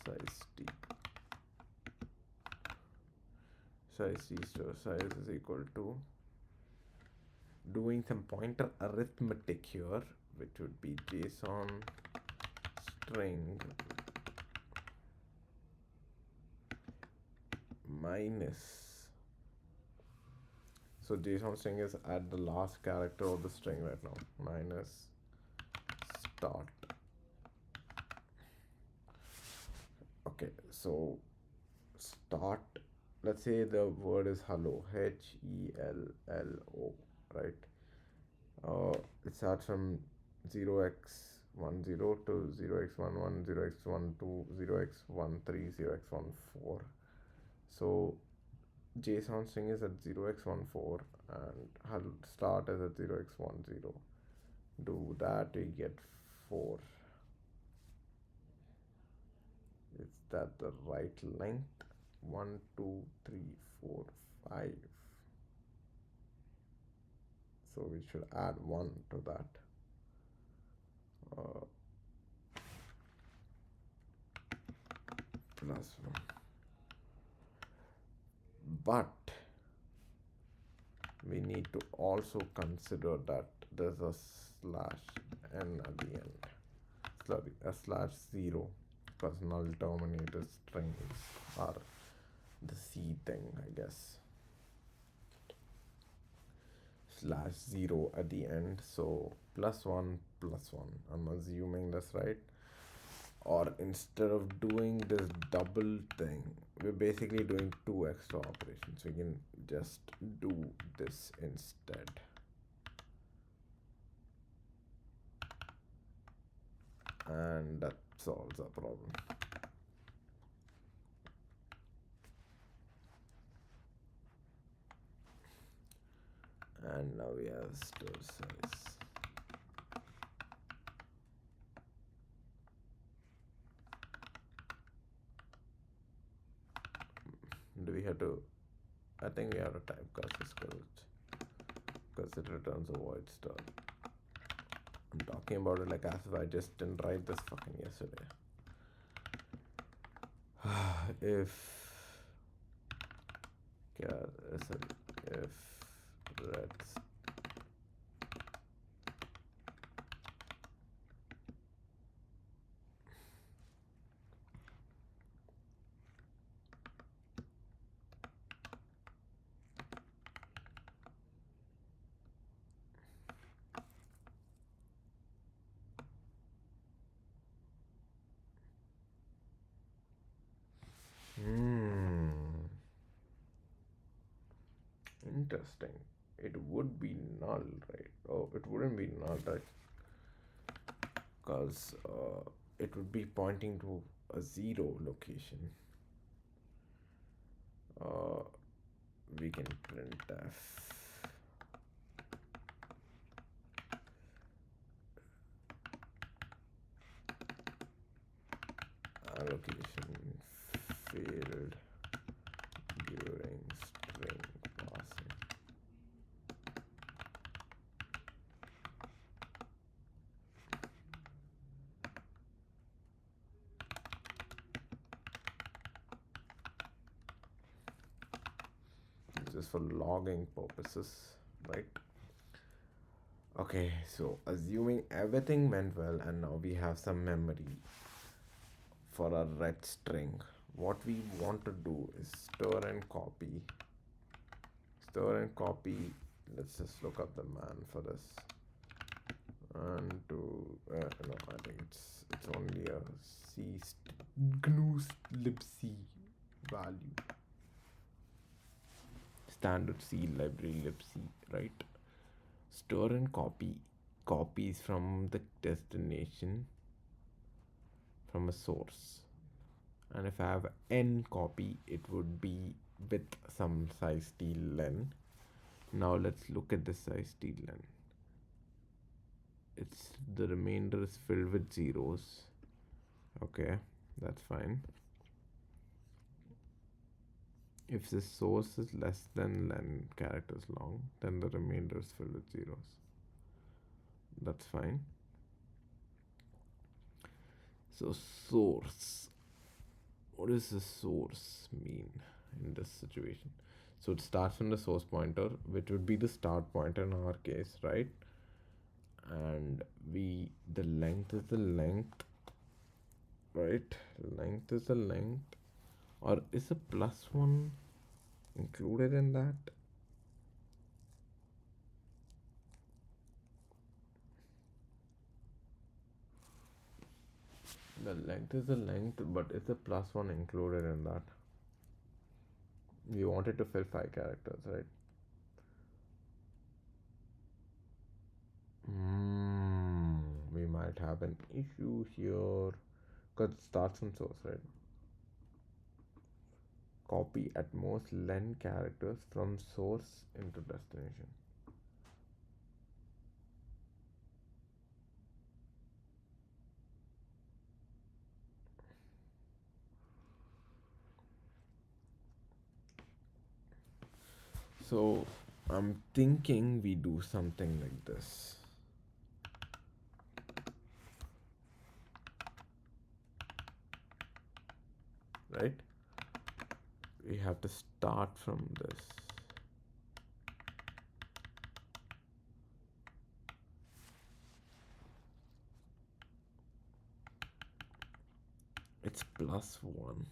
size t. Size t stir size is equal to, doing some pointer arithmetic here, which would be JSON string minus. So JSON string is at the last character of the string right now. Minus start. Okay, so start. Let's say the word is hello. HELLO, right? It starts from 0x10 to 0x11, 0x12, 0x13, 0x14. So JSON string is at 0x14 and start is at 0x10. Do that, we get 4. Is that the right length? 1, 2, 3, 4, 5. So we should add 1 to that. Plus 1. But we need to also consider that there's a /n at the end. Sorry, a /0, because null terminated strings are the C thing, I guess. /0 at the end, so +1 +1. I'm assuming that's right. Or instead of doing this double thing, we're basically doing 2 extra operations. We can just do this instead. and that solves our problem. And now we have store size. Do we have to? I think we have to typecast this because it returns a void star. I'm talking about it like as if I just didn't write this fucking yesterday. If if reds interesting. It would be null, right? Oh, it wouldn't be null, right? Because it would be pointing to a 0 location. Uh, we can printf allocation failed during string passing. This is for logging purposes, right? Okay, so assuming everything went well and now we have some memory for a red string, what we want to do is store and copy. Let's just look up the man for this. And to no, I think it's only a GNU libc value, standard C library libc, right? Store and copy copies from the destination from a source, and if I have n copy, it would be with some size t len. Now let's look at the size t len. It's the remainder is filled with zeros. Okay, that's fine. If the source is less than len characters long, then the remainder is filled with zeros. That's fine. So source, what does the source mean in this situation? So it starts from the source pointer, which would be the start pointer in our case, right? And the length is the length, right? Length is the length. Or is a +1 included in that? The length is the length, but is the +1 included in that? We wanted to fill 5 characters, right? We might have an issue here because it starts from source, right? Copy at most len characters from source into destination. So I'm thinking we do something like this. Right? We have to start from this. It's +1.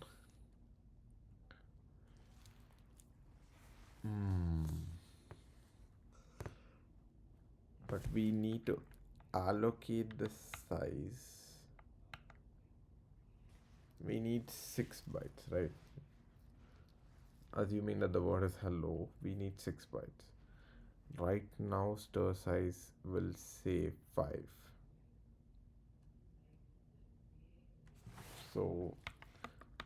But we need to allocate the size. We need 6 bytes, right? Assuming that the word is hello, we need 6 bytes. Right now, stir size will say 5. So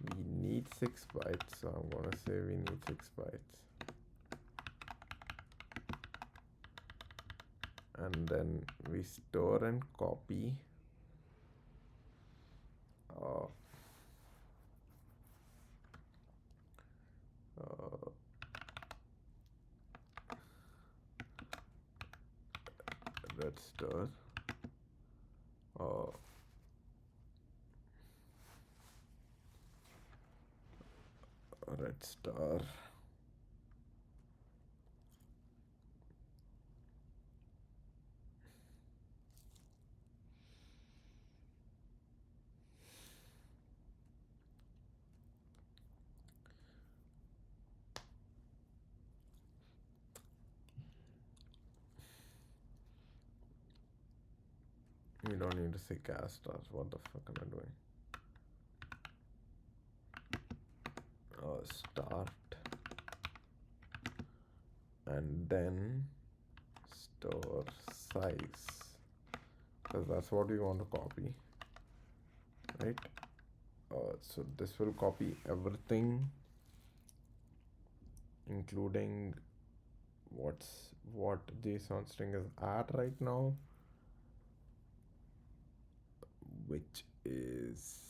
we need 6 bytes, so I'm gonna say we need 6 bytes. And then we store and copy uh, uh, register uh, red star we don't need to say cast stars. What the fuck am I doing? Start and then store size, because that's what we want to copy, right? So this will copy everything, including what JSON string is at right now, which is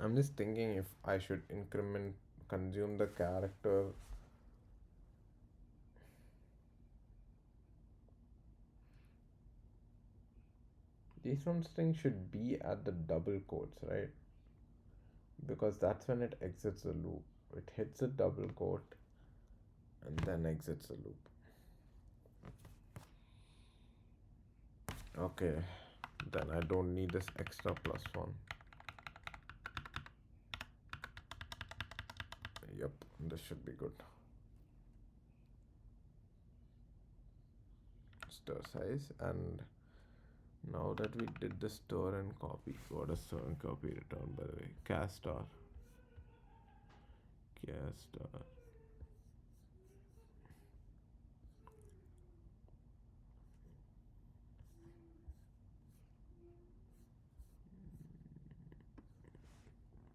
I'm just thinking if I should consume the character. JSON string should be at the double quotes, right? Because that's when it exits the loop. It hits a double quote and then exits the loop. Okay, then I don't need this extra +1. Yep, this should be good. Store size, and now that we did the store and copy, what does store and copy return, by the way? Cast star. Cast star.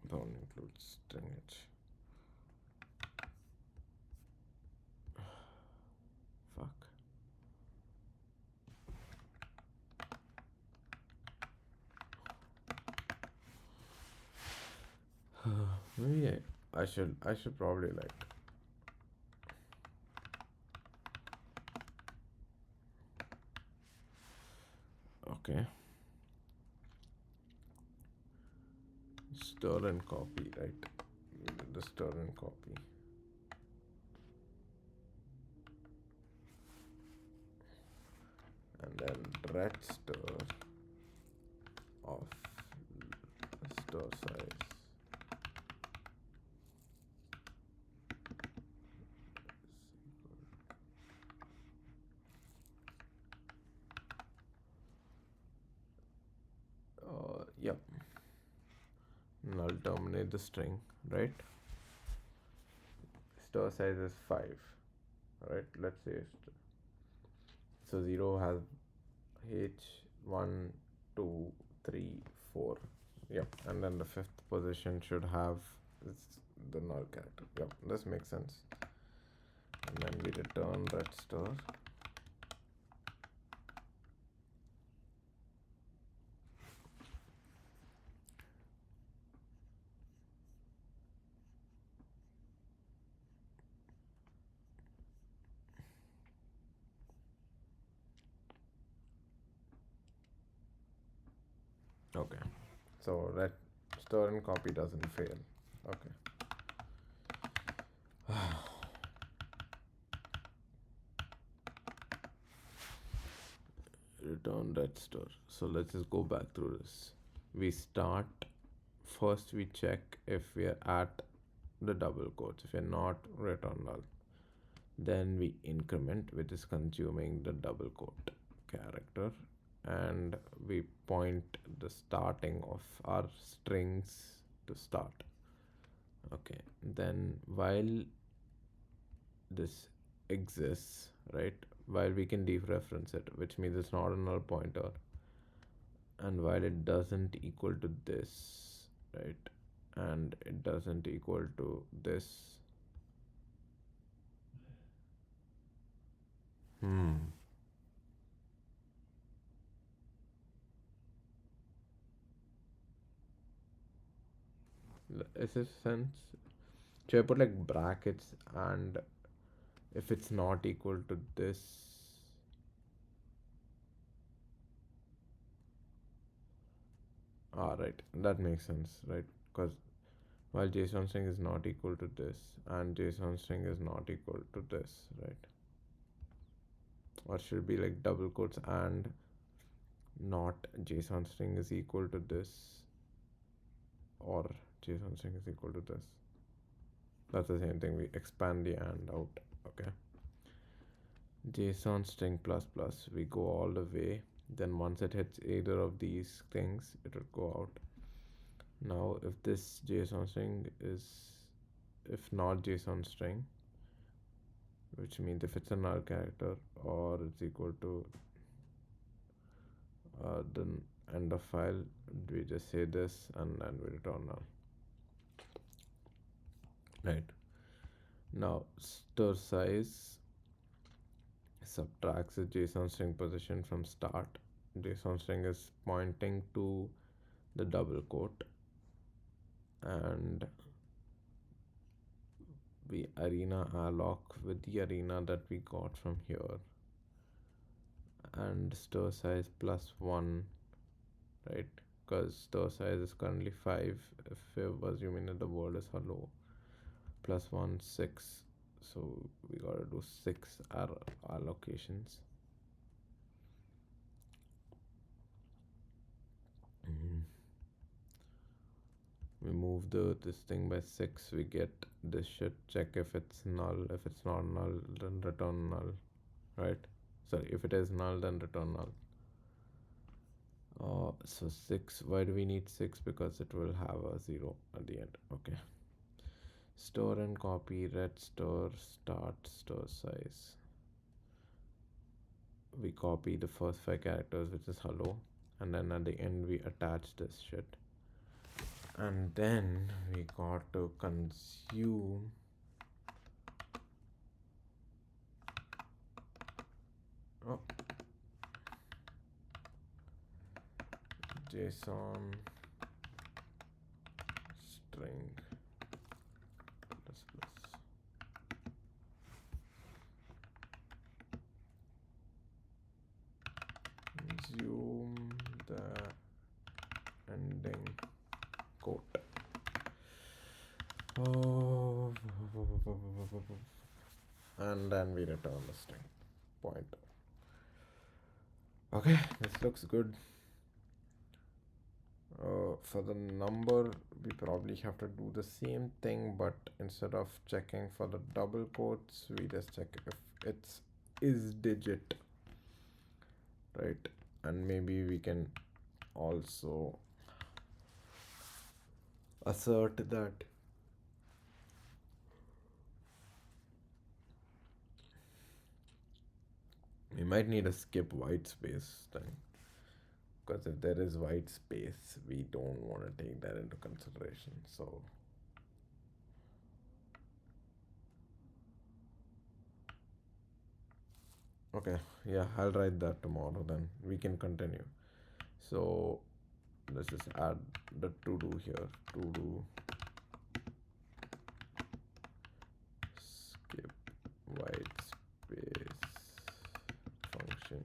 Don't include string h. Fuck. Maybe I should probably like okay. Store and copy, right? The store and copy. And then red store of store size. Yep. And I'll terminate the string, right? Store size is 5, right? Let's say so 0 has h1 2 3 4. Yep. And then the 5th position should have the null character. Yep, this makes sense. And then we return red star. Okay, so red store and copy doesn't fail. Okay. Return red star. So let's just go back through this. We start first, we check if we are at the double quotes. If you're not, return null. Then we increment, which is consuming the double quote character, and we point the starting of our strings to start. Okay, then while this exists, right, while we can dereference it, which means it's not a null pointer, and while it doesn't equal to this, right, and it doesn't equal to this. Hmm. Is this sense? Should I put like brackets, and if it's not equal to this? Ah, right. That makes sense, right? Because while JSON string is not equal to this, and JSON string is not equal to this, right? Or should be like double quotes and not JSON string is equal to this, or JSON string is equal to this. That's the same thing. We expand the and out. Okay. JSON string plus plus. We go all the way. Then once it hits either of these things, it will go out. Now, if this JSON string is, if not JSON string, which means if it's a null character or it's equal to the end of file, we just say this and then we return null. Right. Now, stir size subtracts the JSON string position from start. JSON string is pointing to the double quote, and we arena alloc with the arena that we got from here, and stir size +1, right? Because stir size is currently 5 if we're assuming that the word is hello. +1 6, so we gotta do 6 allocations. Mhm. We move this thing by 6, we get this shit. Check if it's null. If it's not null, then return null, right? Sorry, if it is null, then return null. So 6. Why do we need 6? Because it will have a 0 at the end. Okay. Store and copy red store start store size. We copy the first 5 characters, which is hello, and then at the end we attach this shit. And then we got to consume oh, JSON string plus plus. Consume the ending quote. Oh, and then we return the string pointer. Okay, this looks good. For the number, we probably have to do the same thing, but instead of checking for the double quotes, we just check if it's is digit, right? And maybe we can also assert that we might need a skip white space thing, because if there is white space, we don't want to take that into consideration. So okay, yeah, I'll write that tomorrow, then we can continue. So let's just add the to do here. To do skip white space function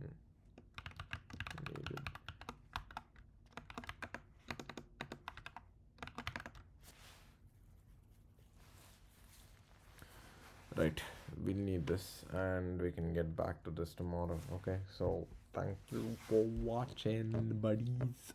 needed. Right, we'll need this, and we can get back to this tomorrow. Okay, so thank you for watching, buddies.